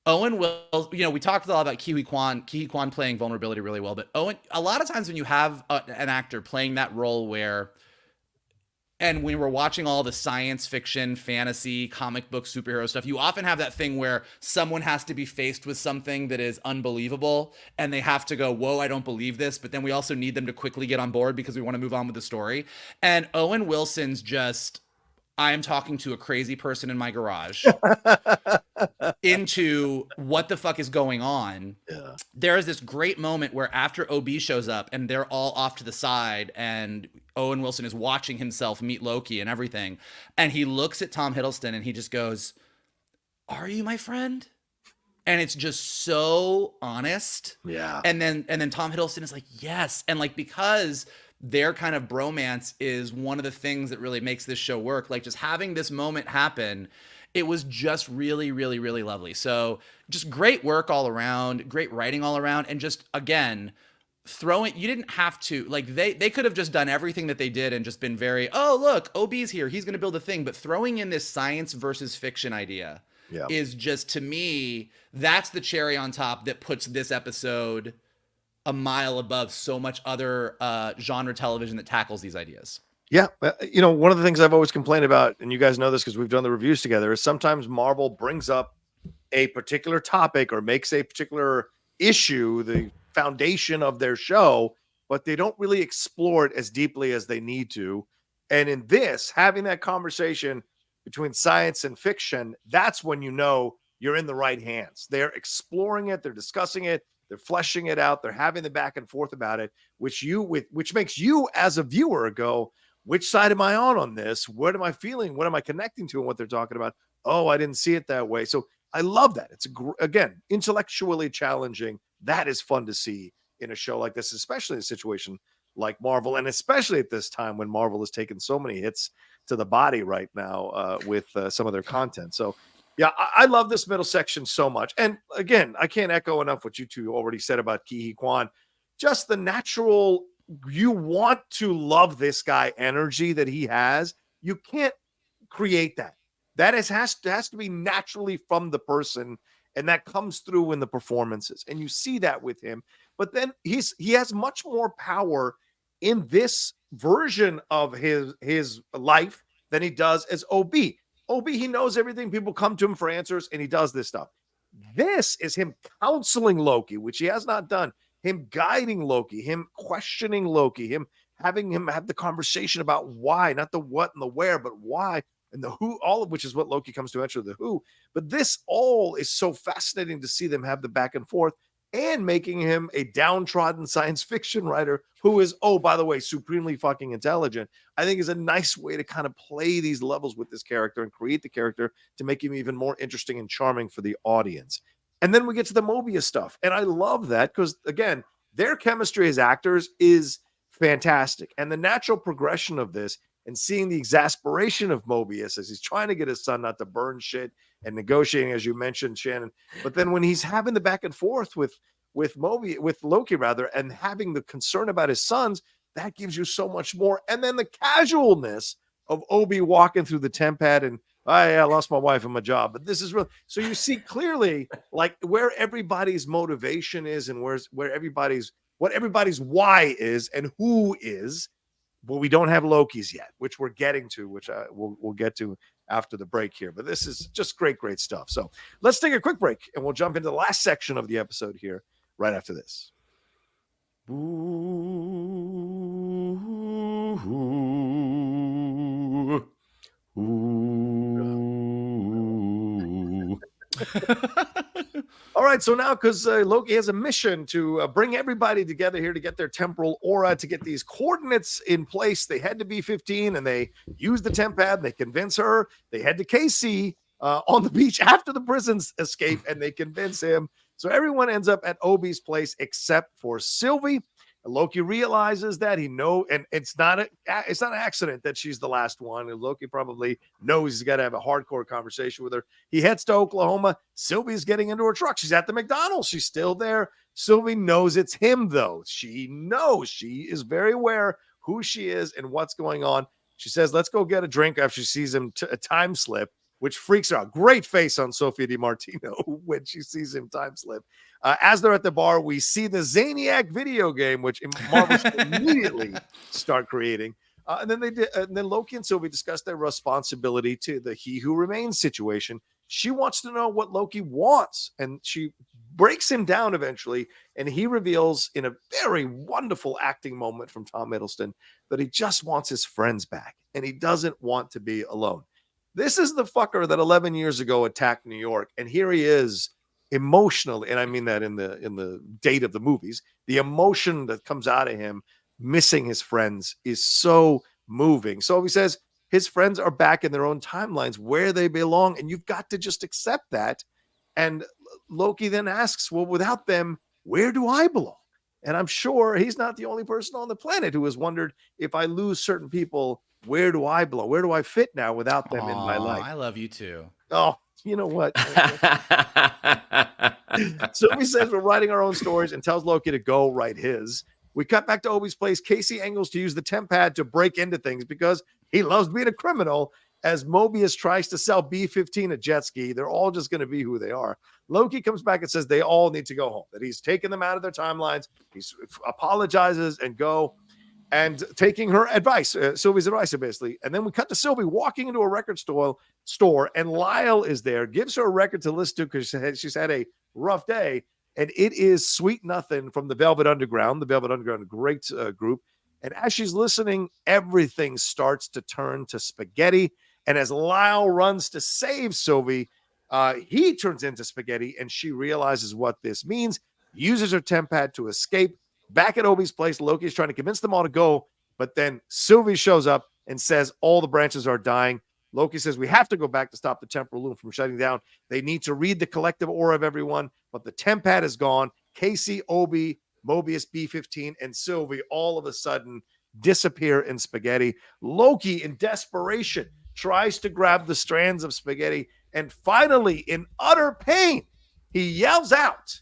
Owen will, we talked a lot about HUY QUAN playing vulnerability really well, but Owen, a lot of times when you have an actor playing that role and when we're watching all the science fiction, fantasy, comic book, superhero stuff, you often have that thing where someone has to be faced with something that is unbelievable and they have to go, whoa, I don't believe this. But then we also need them to quickly get on board because we want to move on with the story. And Owen Wilson's just, I am talking to a crazy person in my garage into what the fuck is going on. Yeah. There is this great moment where after OB shows up and they're all off to the side and Owen Wilson is watching himself meet Loki and everything. And he looks at Tom Hiddleston and he just goes, "Are you my friend?" And it's just so honest. Yeah. And then Tom Hiddleston is like, "Yes." And like, because their kind of bromance is one of the things that really makes this show work. Like just having this moment happen, it was just really, really, really lovely. So just great work all around, great writing all around. And just, again, you didn't have to, like they could have just done everything that they did and just been very, oh, look, OB's here, he's going to build a thing. But throwing in this science versus fiction idea is just, to me, that's the cherry on top that puts this episode a mile above so much other genre television that tackles these ideas. Yeah. One of the things I've always complained about, and you guys know this because we've done the reviews together, is sometimes Marvel brings up a particular topic or makes a particular issue the foundation of their show, but they don't really explore it as deeply as they need to. And in this, having that conversation between science and fiction, that's when you're in the right hands. They're exploring it, they're discussing it, they're fleshing it out, they're having the back and forth about it, which makes you as a viewer go, which side am I on this? What am I feeling? What am I connecting to and what they're talking about? Oh, I didn't see it that way. So I love that. It's again, intellectually challenging. That is fun to see in a show like this, especially in a situation like Marvel, and especially at this time when Marvel has taken so many hits to the body right now with some of their content. So yeah, I love this middle section so much. And again, I can't echo enough what you two already said about HUY QUAN. Just the natural, you want to love this guy energy that he has. You can't create that. That has to be naturally from the person, and that comes through in the performances. And you see that with him. But then he has much more power in this version of his life than he does as OB. OB, he knows everything. People come to him for answers, and he does this stuff. This is him counseling Loki, which he has not done. Him guiding Loki, him questioning Loki, him having him have the conversation about why, not the what and the where, but why and the who, all of which is what Loki comes to answer, the who. But this all is so fascinating to see them have the back and forth, and making him a downtrodden science fiction writer who is, oh, by the way, supremely fucking intelligent, I think is a nice way to kind of play these levels with this character and create the character to make him even more interesting and charming for the audience. And then we get to the Mobius stuff. And I love that because, again, their chemistry as actors is fantastic. And the natural progression of this and seeing the exasperation of Mobius as he's trying to get his son not to burn shit and negotiating, as you mentioned, Shannon. But then when he's having the back and forth with Loki, rather, and having the concern about his sons, that gives you so much more. And then the casualness of Obi walking through the temp pad and, I lost my wife and my job, but this is real. So you see clearly like where everybody's motivation is and what everybody's why is and who is. But we don't have Loki's yet, which we're getting to, which we'll get to after the break here. But this is just great stuff. So let's take a quick break and we'll jump into the last section of the episode here right after this. All right, so now because Loki has a mission to bring everybody together here to get their temporal aura, to get these coordinates in place, they head to B15 and they use the temp pad. They convince her. They head to KC on the beach after the prison's escape, and they convince him. So everyone ends up at Obi's place except for Sylvie. Loki realizes that and it's not an accident that she's the last one. And Loki probably knows he's got to have a hardcore conversation with her. He heads to Oklahoma. Sylvie's getting into her truck. She's at the McDonald's. She's still there. Sylvie knows it's him, though. She knows. She is very aware who she is and what's going on. She says, let's go get a drink after she sees him a time slip, which freaks her out. Great face on Sophia Di Martino when she sees him time slip. As they're at the bar, we see the Zaniac video game, which Marvel immediately start creating. And then Loki and Sylvie discuss their responsibility to the He Who Remains situation. She wants to know what Loki wants, and she breaks him down eventually. And he reveals in a very wonderful acting moment from Tom Hiddleston that he just wants his friends back, and he doesn't want to be alone. This is the fucker that 11 years ago attacked New York, and here he is emotionally, and I mean that in the date of the movies, the emotion that comes out of him missing his friends is so moving. So he says his friends are back in their own timelines where they belong, and you've got to just accept that. And Loki then asks, well, without them, where do I belong? And I'm sure he's not the only person on the planet who has wondered, if I lose certain people, where do I belong? Where do I fit now without them in my life? I love you too. Oh, you know what? So he says we're writing our own stories and tells Loki to go write his. We cut back to Obi's place. Casey angles to use the temp pad to break into things because he loves being a criminal. As Mobius tries to sell B-15 a jet ski, they're all just going to be who they are. Loki comes back and says they all need to go home, that he's taken them out of their timelines. He apologizes and go. And taking her advice, Sylvie's advice, basically. And then we cut to Sylvie walking into a record store, and Lyle is there, gives her a record to listen to because she's had a rough day. And it is Sweet Nothing from the Velvet Underground. The Velvet Underground, a great group. And as she's listening, everything starts to turn to spaghetti. And as Lyle runs to save Sylvie, he turns into spaghetti, and she realizes what this means, uses her temp pad to escape. Back at Obi's place, Loki's trying to convince them all to go, but then Sylvie shows up and says all the branches are dying. Loki says, we have to go back to stop the temporal loom from shutting down. They need to read the collective aura of everyone, but the temp pad is gone. Casey, Obi, Mobius, B-15, and Sylvie all of a sudden disappear in spaghetti. Loki, in desperation, tries to grab the strands of spaghetti, and finally, in utter pain, he yells out,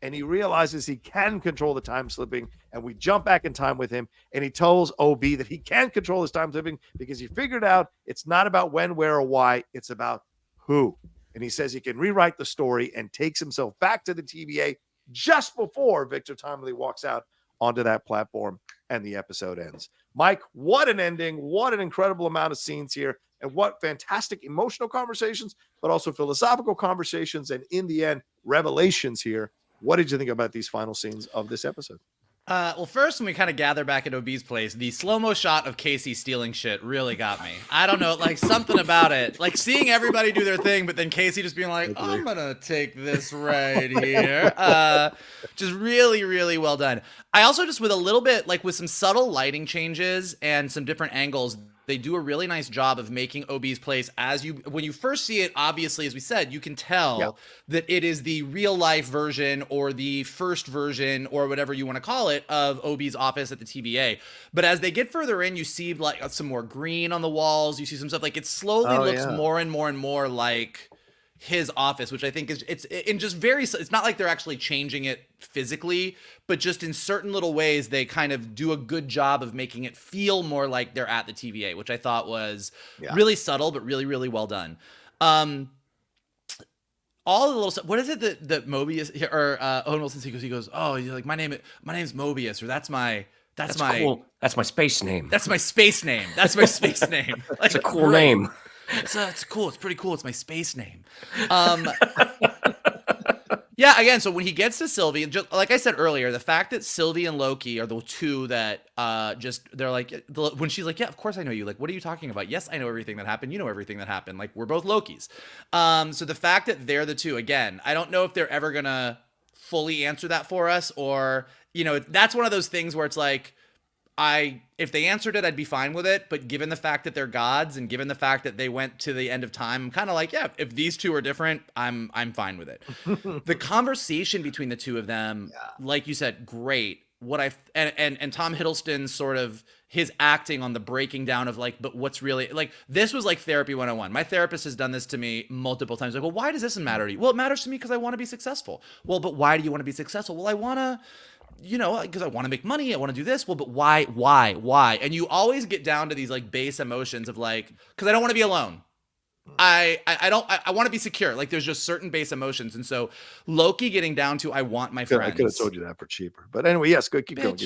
and he realizes he can control the time slipping, and we jump back in time with him, and he tells OB that he can control his time slipping because he figured out it's not about when, where, or why, it's about who. And he says he can rewrite the story and takes himself back to the TVA just before Victor Timely walks out onto that platform and the episode ends. Mike, what an ending. What an incredible amount of scenes here, and what fantastic emotional conversations, but also philosophical conversations, and in the end, revelations here. What did you think about these final scenes of this episode? Well, first, when we kind of gather back at OB's place, the slow-mo shot of Casey stealing shit really got me. I don't know, like something about it. Like seeing everybody do their thing, but then Casey just being like, I'm going to take this right here. Just really, really well done. I also just with a little bit, like with some subtle lighting changes and some different angles, they do a really nice job of making OB's place when you first see it, obviously, as we said, you can tell that it is the real life version or the first version or whatever you want to call it of OB's office at the TVA. But as they get further in, you see like some more green on the walls. You see some stuff like it slowly looks more and more and more like his office, which I think is it's not like they're actually changing it physically, but just in certain little ways, they kind of do a good job of making it feel more like they're at the TVA, which I thought was really subtle, but really, really well done. All the little stuff. What is it that Mobius or Owen Wilson he goes, oh, you're like my name's Mobius, or that's my cool. That's my space name. That's my space name. That's my space name. Like, that's a cool name. It's cool. It's pretty cool. It's my space name. Yeah, again, so when he gets to Sylvie, just like I said earlier, the fact that Sylvie and Loki are the two that they're like, when she's like, yeah, of course I know you. Like, what are you talking about? Yes, I know everything that happened. You know everything that happened. Like, we're both Lokis. So the fact that they're the two, again, I don't know if they're ever going to fully answer that for us, or, you know, that's one of those things where it's like, if they answered it, I'd be fine with it. But given the fact that they're gods and given the fact that they went to the end of time, I'm kind of like, yeah, if these two are different, I'm fine with it. The conversation between the two of them, like you said, great. And Tom Hiddleston's sort of his acting on the breaking down of like, but what's really like, this was like therapy 101. My therapist has done this to me multiple times. Like, well, why does this matter to you? Well, it matters to me because I want to be successful. Well, but why do you want to be successful? Well, I want to, you know, because I want to make money, I want to do this. Well, but why? And you always get down to these like base emotions of like, because I don't want to be alone. I want to be secure. Like there's just certain base emotions. And so Loki getting down to, I want my friends. I could have told you that for cheaper, but anyway, yes, go keep going.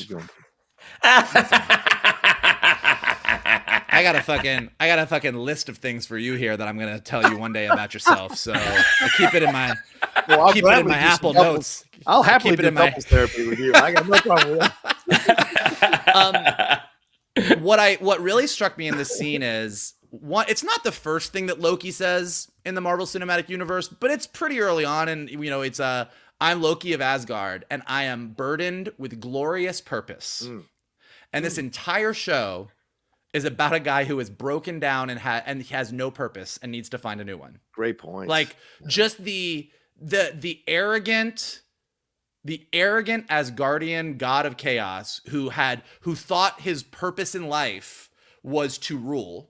I got a fucking list of things for you here that I'm going to tell you one day about yourself. So I keep it in my, Apple notes. I'll happily do couples therapy with you. I got no problem with that. What really struck me in this scene is it's not the first thing that Loki says in the Marvel Cinematic Universe, but it's pretty early on. And, you know, it's I'm Loki of Asgard and I am burdened with glorious purpose. And this entire show is about a guy who is broken down and has no purpose and needs to find a new one. Great point. Like just the arrogant Asgardian god of chaos who thought his purpose in life was to rule,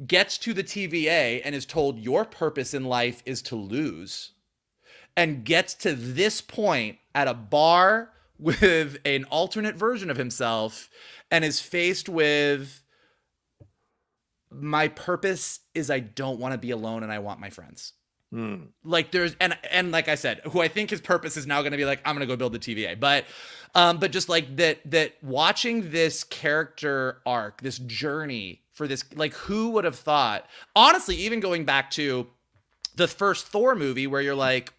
gets to the TVA and is told your purpose in life is to lose, and gets to this point at a bar with an alternate version of himself and is faced with, my purpose is I don't want to be alone and I want my friends. Like there's, and like I said, who I think his purpose is now going to be like, I'm going to go build the TVA. But just like that watching this character arc, this journey for this, like who would have thought, honestly, even going back to the first Thor movie where you're like,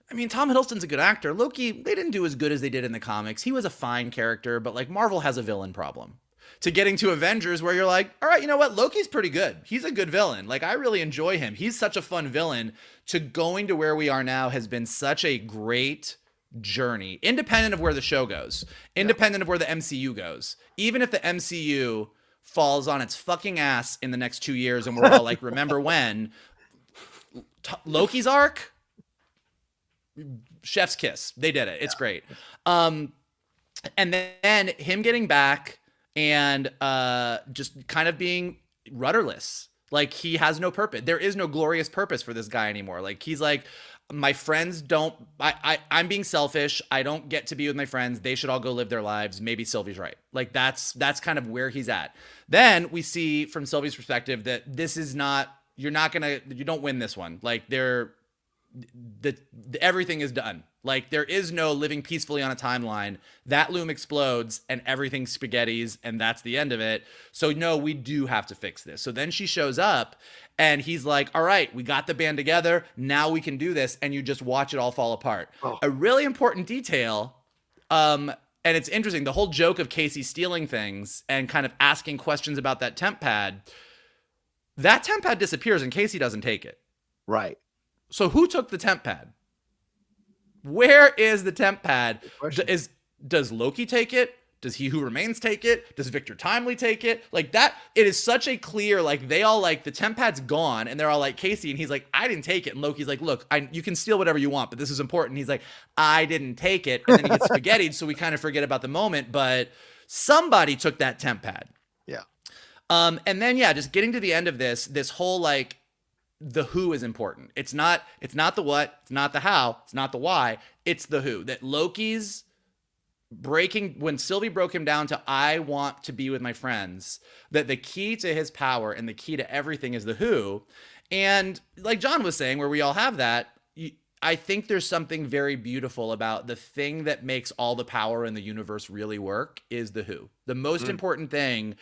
I mean, Tom Hiddleston's a good actor. Loki, they didn't do as good as they did in the comics. He was a fine character, but like Marvel has a villain problem. To getting to Avengers where you're like, all right, you know what? Loki's pretty good. He's a good villain. Like, I really enjoy him. He's such a fun villain. To going to where we are now has been such a great journey, independent of where the show goes, independent of where the MCU goes. Even if the MCU falls on its fucking ass in the next 2 years, and we're all like, remember when? Loki's arc, chef's kiss. They did it. It's great. And then him getting back and just kind of being rudderless. Like, he has no purpose. There is no glorious purpose for this guy anymore. Like, he's like, my friends don't, I'm being selfish. I don't get to be with my friends. They should all go live their lives. Maybe Sylvie's right. Like, that's kind of where he's at. Then we see from Sylvie's perspective that this is not, you don't win this one. Like, everything is done. Like, there is no living peacefully on a timeline. That loom explodes and everything's spaghettis, and that's the end of it. So no, we do have to fix this. So then she shows up and he's like, all right, we got the band together. Now we can do this. And you just watch it all fall apart. Oh. A really important detail. And it's interesting. The whole joke of Casey stealing things and kind of asking questions about that temp pad. That temp pad disappears and Casey doesn't take it. Right. So who took the temp pad? Where is the temp pad? Does Loki take it? Does He Who Remains take it? Does Victor Timely take it? Like that, it is such a clear, like they all like the temp pad's gone and they're all like Casey and he's like, I didn't take it. And Loki's like, look, you can steal whatever you want, but this is important. And he's like, I didn't take it. And then he gets spaghettied. So we kind of forget about the moment, but somebody took that temp pad. Yeah. And then, yeah, just getting to the end of this whole like, the who is important. It's not the what, it's not the how, it's not the why, it's the who. That Loki's breaking, when Sylvie broke him down to, I want to be with my friends, that the key to his power and the key to everything is the who. And like John was saying, where we all have that, I think there's something very beautiful about the thing that makes all the power in the universe really work is the who. The most important thing,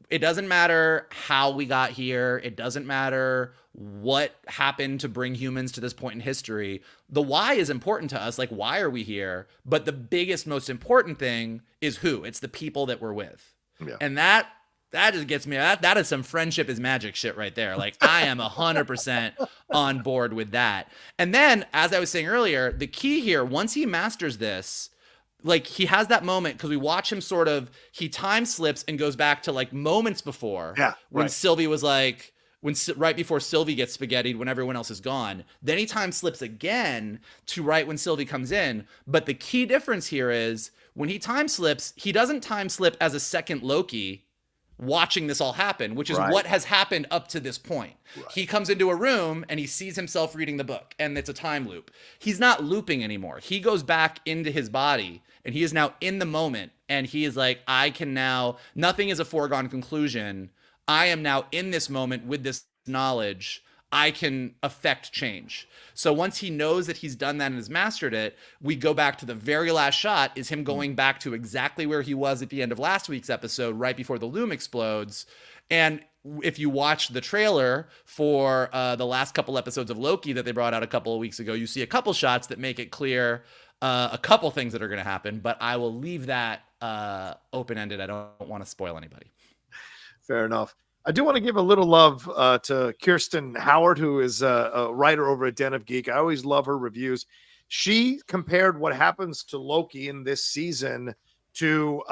it doesn't matter how we got here. It doesn't matter what happened to bring humans to this point in history. The why is important to us. Like, why are we here? But the biggest, most important thing is who. It's the people that we're with. Yeah. And that just gets me, that is some friendship is magic shit right there. Like, I am 100% on board with that. And then, as I was saying earlier, the key here, once he masters this, like, he has that moment because we watch him sort of, he time slips and goes back to like moments before when Sylvie was like, right before Sylvie gets spaghettied when everyone else is gone. Then he time slips again to right when Sylvie comes in. But the key difference here is when he time slips, he doesn't time slip as a second Loki watching this all happen, which is what has happened up to this point. Right. He comes into a room and he sees himself reading the book and it's a time loop. He's not looping anymore. He goes back into his body and he is now in the moment and he is like, I can now, nothing is a foregone conclusion. I am now in this moment with this knowledge. I can affect change. So once he knows that he's done that and has mastered it, we go back to the very last shot is him going back to exactly where he was at the end of last week's episode, right before the loom explodes. And if you watch the trailer for the last couple episodes of Loki that they brought out a couple of weeks ago, you see a couple shots that make it clear a couple things that are going to happen, but I will leave that open-ended. I don't want to spoil anybody. Fair enough. I do want to give a little love to Kirsten Howard, who is a writer over at Den of Geek. I always love her reviews. She compared what happens to Loki in this season to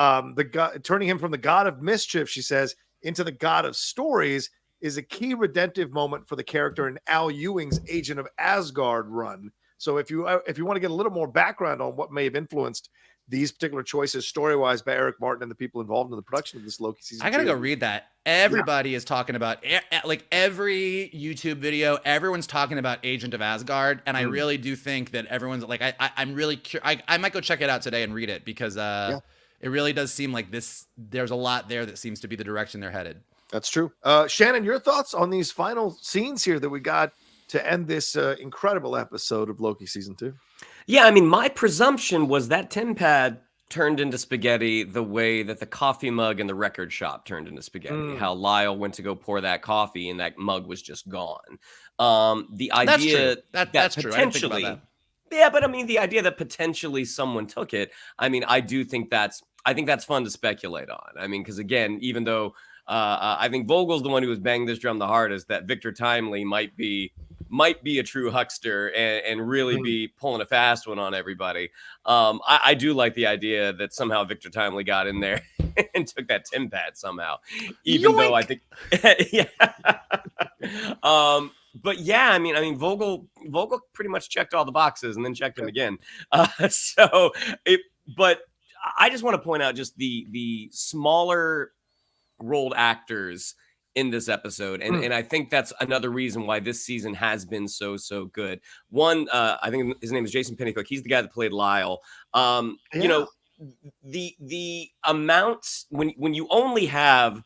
turning him from the god of mischief, she says, into the god of stories is a key redemptive moment for the character in Al Ewing's Agent of Asgard run. So if you want to get a little more background on what may have influenced these particular choices story-wise by Eric Martin and the people involved in the production of this Loki season, I gotta go read that. Everybody is talking about, like, every YouTube video, everyone's talking about Agent of Asgard, and I really do think that everyone's like, I'm really curious. I might go check it out today and read it because it really does seem like there's a lot there that seems to be the direction they're headed. That's true. Shannon, your thoughts on these final scenes here that we got to end this incredible episode of Loki season 2? Yeah, I mean, my presumption was that tin pad turned into spaghetti the way that the coffee mug in the record shop turned into spaghetti. How Lyle went to go pour that coffee and that mug was just gone. The idea that's true. Potentially, yeah, but I mean, the idea that potentially someone took it. I mean, I think that's fun to speculate on. I mean, because again, even though I think Vogel's the one who was banging this drum the hardest, that Victor Timely might be might be a true huckster and really be pulling a fast one on everybody. I do like the idea that somehow Victor Timely got in there and took that Tim pad somehow, even though I think, yeah. But yeah, I mean, Vogel pretty much checked all the boxes and then checked him again. But I just want to point out just the smaller rolled actors in this episode, and I think that's another reason why this season has been so good. One, I think his name is Jason Pennycook. He's the guy that played Lyle. You know, the amounts when you only have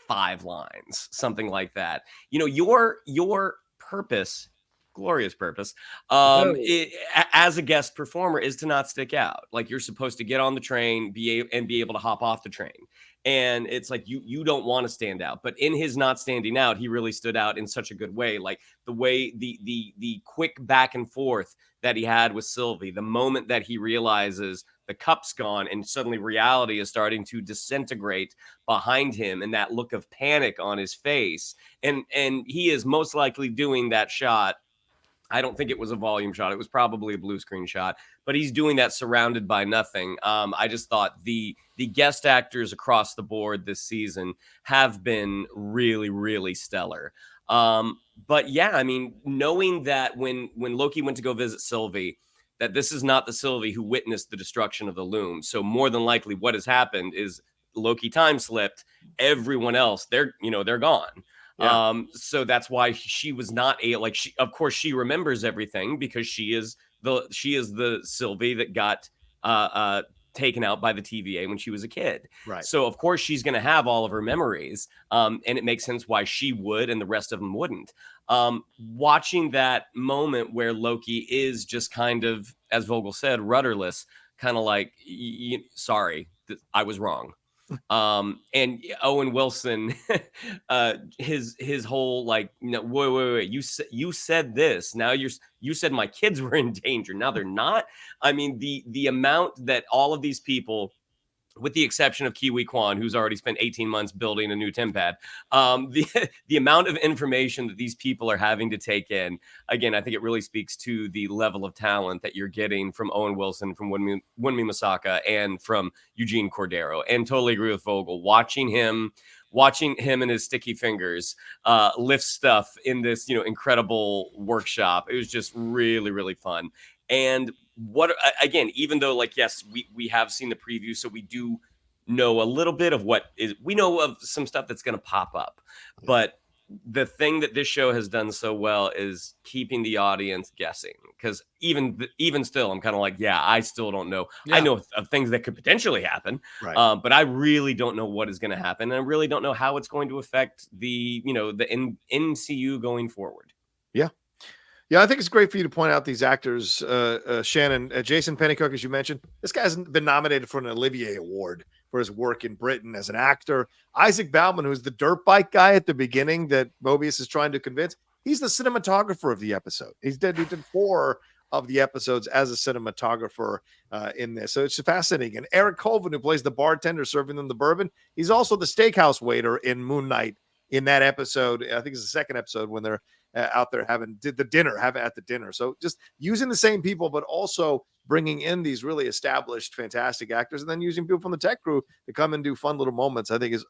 5 lines, something like that, you know, your purpose, glorious purpose, as a guest performer is to not stick out. Like, you're supposed to get on the train, be able to hop off the train. And it's like, you don't want to stand out, but in his not standing out, he really stood out in such a good way. Like the way the quick back and forth that he had with Sylvie, the moment that he realizes the cup's gone and suddenly reality is starting to disintegrate behind him, and that look of panic on his face. And he is most likely doing that shot. I don't think it was a volume shot. It was probably a blue screen shot, but he's doing that surrounded by nothing. I just thought the guest actors across the board this season have been really stellar. But yeah, I mean, knowing that when Loki went to go visit Sylvie, that this is not the Sylvie who witnessed the destruction of the loom. So more than likely what has happened is Loki time slipped. Everyone else, they're gone. Yeah. So that's why she was not of course she remembers everything because she is the Sylvie that got taken out by the TVA when she was a kid. Right. So of course she's going to have all of her memories. And it makes sense why she would and the rest of them wouldn't. Watching that moment where Loki is just kind of, as Vogel said, rudderless, kind of like, sorry, I was wrong. And Owen Wilson, his whole like, no, wait, you said this. Now you said my kids were in danger. Now they're not. I mean, the amount that all of these people, with the exception of HUY QUAN, who's already spent 18 months building a new TemPad, the amount of information that these people are having to take in, again, I think it really speaks to the level of talent that you're getting from Owen Wilson, from WUNMI MOSAKA, and from EUGENE CORDERO. And totally agree with Vogel. Watching him and his sticky fingers lift stuff in this, incredible workshop, it was just really fun. And what, again, even though, like, yes, we have seen the preview, so we do know a little bit of we know of some stuff that's going to pop up. But the thing that this show has done so well is keeping the audience guessing. Because even still, I'm kind of like, yeah, I still don't know. Yeah. I know of things that could potentially happen, right. But I really don't know what is going to happen. And I really don't know how it's going to affect the MCU going forward. Yeah. Yeah, I think it's great for you to point out these actors, Shannon, Jason Pennycook, as you mentioned. This guy's been nominated for an Olivier Award for his work in Britain as an actor. Isaac Bauman, who's the dirt bike guy at the beginning that Mobius is trying to convince, he's the cinematographer of the episode. He did 4 of the episodes as a cinematographer in this. So it's fascinating. And Eric Colvin, who plays the bartender serving them the bourbon, he's also the steakhouse waiter in Moon Knight in that episode. I think it's the second episode when they're out there having at the dinner. So just using the same people, but also bringing in these really established, fantastic actors, and then using people from the tech crew to come and do fun little moments, I think is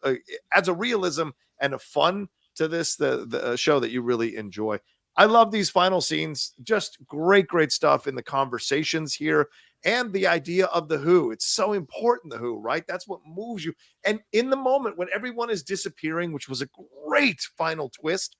adds a realism and a fun to this, the show that you really enjoy. I love these final scenes. Just great stuff in the conversations here. And the idea of the who. It's so important, the who, right? That's what moves you. And in the moment when everyone is disappearing, which was a great final twist,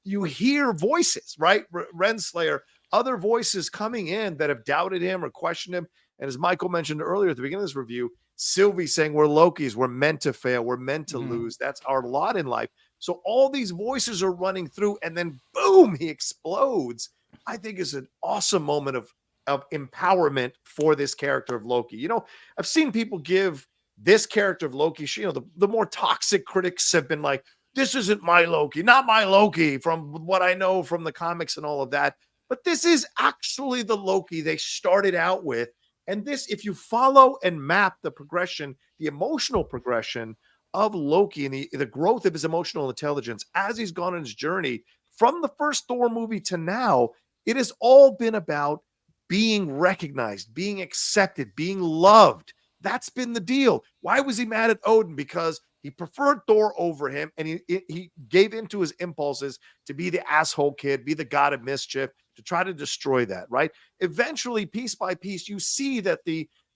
you hear voices, right? Renslayer, other voices coming in that have doubted him or questioned him. And as Michael mentioned earlier at the beginning of this review, Sylvie saying we're Lokis, we're meant to fail, we're meant to lose. That's our lot in life. So all these voices are running through, and then boom, he explodes. I think is an awesome moment of empowerment for this character of Loki. I've seen people give this character of Loki, the more toxic critics have been like, this isn't my Loki, not my Loki from what I know from the comics and all of that. But this is actually the Loki they started out with. And this, if you follow and map the progression, the emotional progression of Loki and the growth of his emotional intelligence as he's gone on his journey from the first Thor movie to now, it has all been about being recognized, being accepted, being loved. That's been the deal. Why was he mad at Odin? Because he preferred Thor over him, and he gave into his impulses to be the asshole kid, be the god of mischief, to try to destroy that, right? Eventually, piece by piece, you see that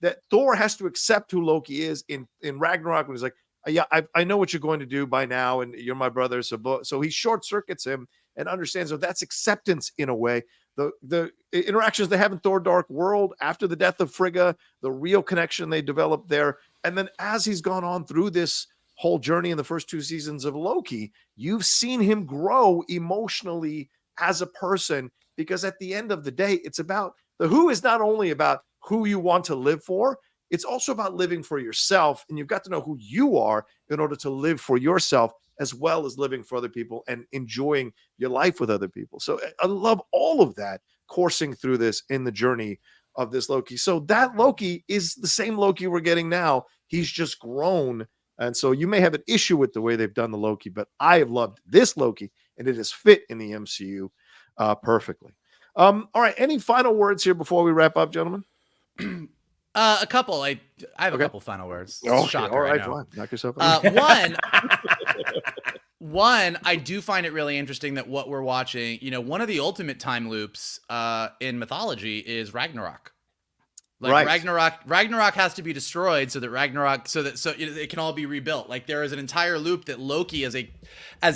that Thor has to accept who Loki is in Ragnarok, when he's like, yeah, I know what you're going to do by now, and you're my brother. So he short circuits him and understands that that's acceptance in a way. The interactions they have in Thor Dark World after the death of Frigga, the real connection they developed there. And then as he's gone on through this whole journey in the first 2 seasons of Loki, you've seen him grow emotionally as a person, because at the end of the day, it's about the who is not only about who you want to live for, it's also about living for yourself. And you've got to know who you are in order to live for yourself, as well as living for other people and enjoying your life with other people. So I love all of that coursing through this in the journey of this Loki. So that Loki is the same Loki we're getting now. He's just grown. And so you may have an issue with the way they've done the Loki, but I have loved this Loki, and it has fit in the MCU perfectly. All right. Any final words here before we wrap up, gentlemen? A couple. I have a couple final words. Okay. Shocker, All right, I know. fine. Knock yourself out. One, I do find it really interesting that what we're watching, one of the ultimate time loops in mythology is Ragnarok. Like right. Ragnarok has to be destroyed so that it can all be rebuilt. Like there is an entire loop that Loki as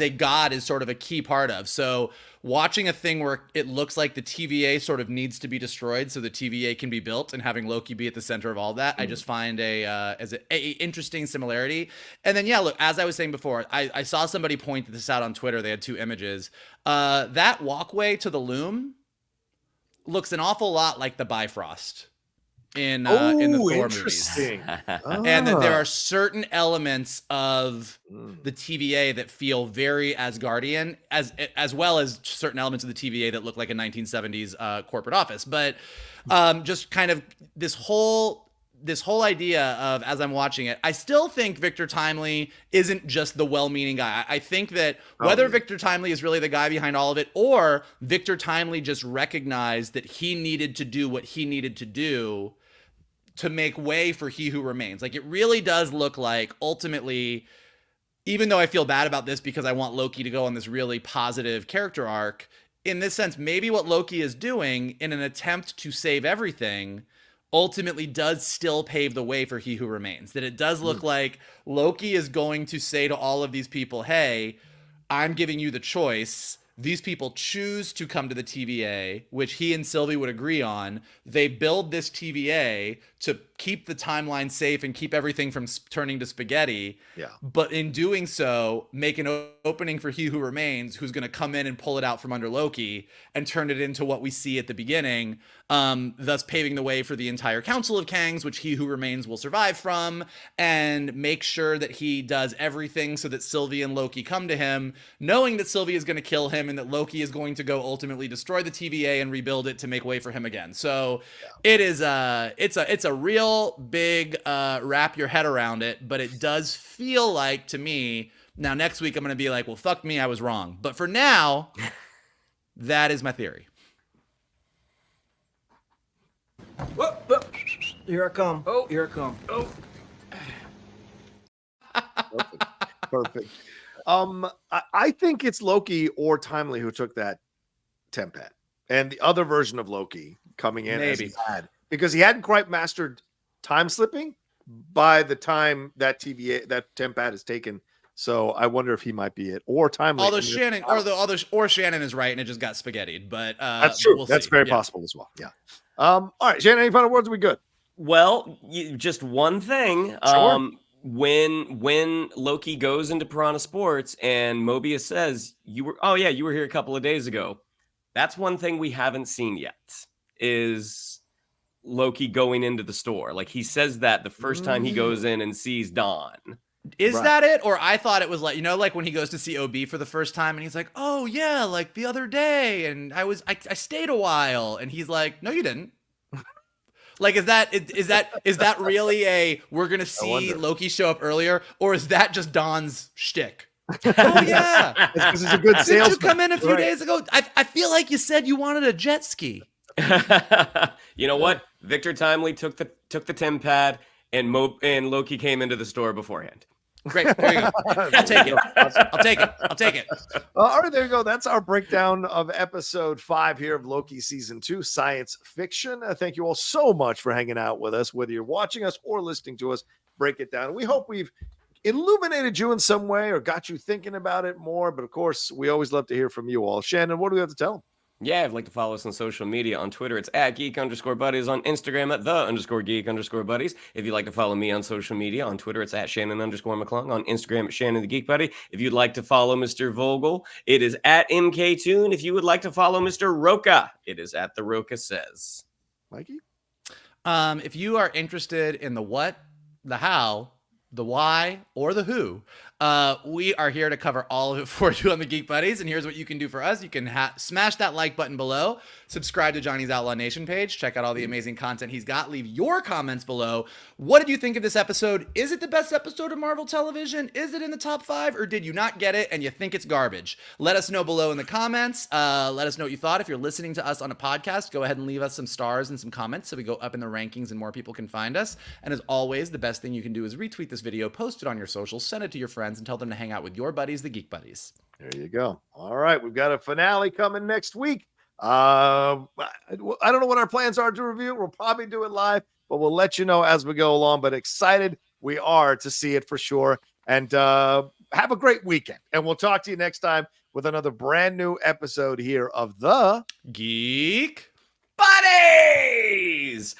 a god is sort of a key part of. So watching a thing where it looks like the TVA sort of needs to be destroyed so the TVA can be built, and having Loki be at the center of all that, I just find as a interesting similarity. And then look, as I was saying before, I saw somebody point this out on Twitter. They had 2 images. That walkway to the loom looks an awful lot like the Bifrost in the Thor movies. And that there are certain elements of the TVA that feel very Asgardian, as well as certain elements of the TVA that look like a 1970s corporate office. But just kind of this whole idea of, as I'm watching it, I still think Victor Timely isn't just the well-meaning guy. I think that whether Victor Timely is really the guy behind all of it, or Victor Timely just recognized that he needed to do what he needed to do to make way for He Who Remains. Like, it really does look like, ultimately, even though I feel bad about this because I want Loki to go on this really positive character arc, in this sense, maybe what Loki is doing in an attempt to save everything ultimately does still pave the way for He Who Remains. That it does look like Loki is going to say to all of these people, hey, I'm giving you the choice. These people choose to come to the TVA, which he and Sylvie would agree on. They build this TVA to keep the timeline safe and keep everything from turning to spaghetti. Yeah. But in doing so, make an opening for He Who Remains, who's going to come in and pull it out from under Loki and turn it into what we see at the beginning, thus paving the way for the entire Council of Kangs, which He Who Remains will survive from, and make sure that he does everything so that Sylvie and Loki come to him, knowing that Sylvie is going to kill him and that Loki is going to go ultimately destroy the TVA and rebuild it to make way for him again. So it is it's a real big wrap your head around it, but it does feel like, to me, now next week I'm going to be like, well, fuck me, I was wrong. But for now, that is my theory. Whoa, whoa. Here I come. Oh, here I come. Oh. Perfect. I think it's Loki or Timely who took that tempad, and the other version of Loki coming in as he had, because he hadn't quite mastered time slipping by the time that TVA, that tempad is taken. So I wonder if he might be it, or Timely. Although Shannon, Shannon is right, and it just got spaghettied. But that's true. That's very possible as well. Yeah. All right, Shannon. Any final words? Are we good? Well, just one thing. Sure. When Loki goes into Piranha Sports and Mobius says, you were here a couple of days ago. That's one thing we haven't seen yet, is Loki going into the store. Like, he says that the first time he goes in and sees Dawn. Is that it? Or I thought it was like, like when he goes to see OB for the first time and he's like, oh yeah, like the other day, and I stayed a while, and he's like, no, you didn't. Like, is that really a, we're gonna see Loki show up earlier, or is that just Don's shtick? Oh yeah. Because it's a good Did salesman. you come in a few Right. days ago? I feel like you said you wanted a jet ski. You know what? Victor Timely took the Tim pad, and Loki came into the store beforehand. Great. There you go. I'll take it. I'll take it. I'll take it. All right, there you go. That's our breakdown of episode 5 here of Loki season 2, science fiction. Thank you all so much for hanging out with us, whether you're watching us or listening to us break it down. We hope we've illuminated you in some way or got you thinking about it more. But of course, we always love to hear from you all. Shannon, what do we have to tell them? Yeah, if you'd like to follow us on social media, on Twitter, it's at geek_buddies, on Instagram at _geek_buddies. If you'd like to follow me on social media, on Twitter, it's at Shannon_McClung, on Instagram at Shannon the Geek Buddy. If you'd like to follow Mr. Vogel, it is at MKToon. If you would like to follow Mr. Rocha, it is at The Rocha Says. Mikey? If you are interested in the what, the how, the why, or the who, we are here to cover all of it for you on the Geek Buddies. And here's what you can do for us. You can smash that like button below, subscribe to Johnny's Outlaw Nation page, check out all the amazing content he's got, leave your comments below. What did you think of this episode? Is it the best episode of Marvel television? Is it in the top 5, or did you not get it and you think it's garbage? Let us know below in the comments. Let us know what you thought. If you're listening to us on a podcast, go ahead and leave us some stars and some comments so we go up in the rankings and more people can find us. And as always, the best thing you can do is retweet this video, post it on your socials, send it to your friends, and tell them to hang out with your buddies, the Geek Buddies. There you go. All right, we've got a finale coming next week. I don't know what our plans are to review. We'll probably do it live, but we'll let you know as we go along. But excited we are to see it for sure. And have a great weekend. And we'll talk to you next time with another brand new episode here of the Geek Buddies!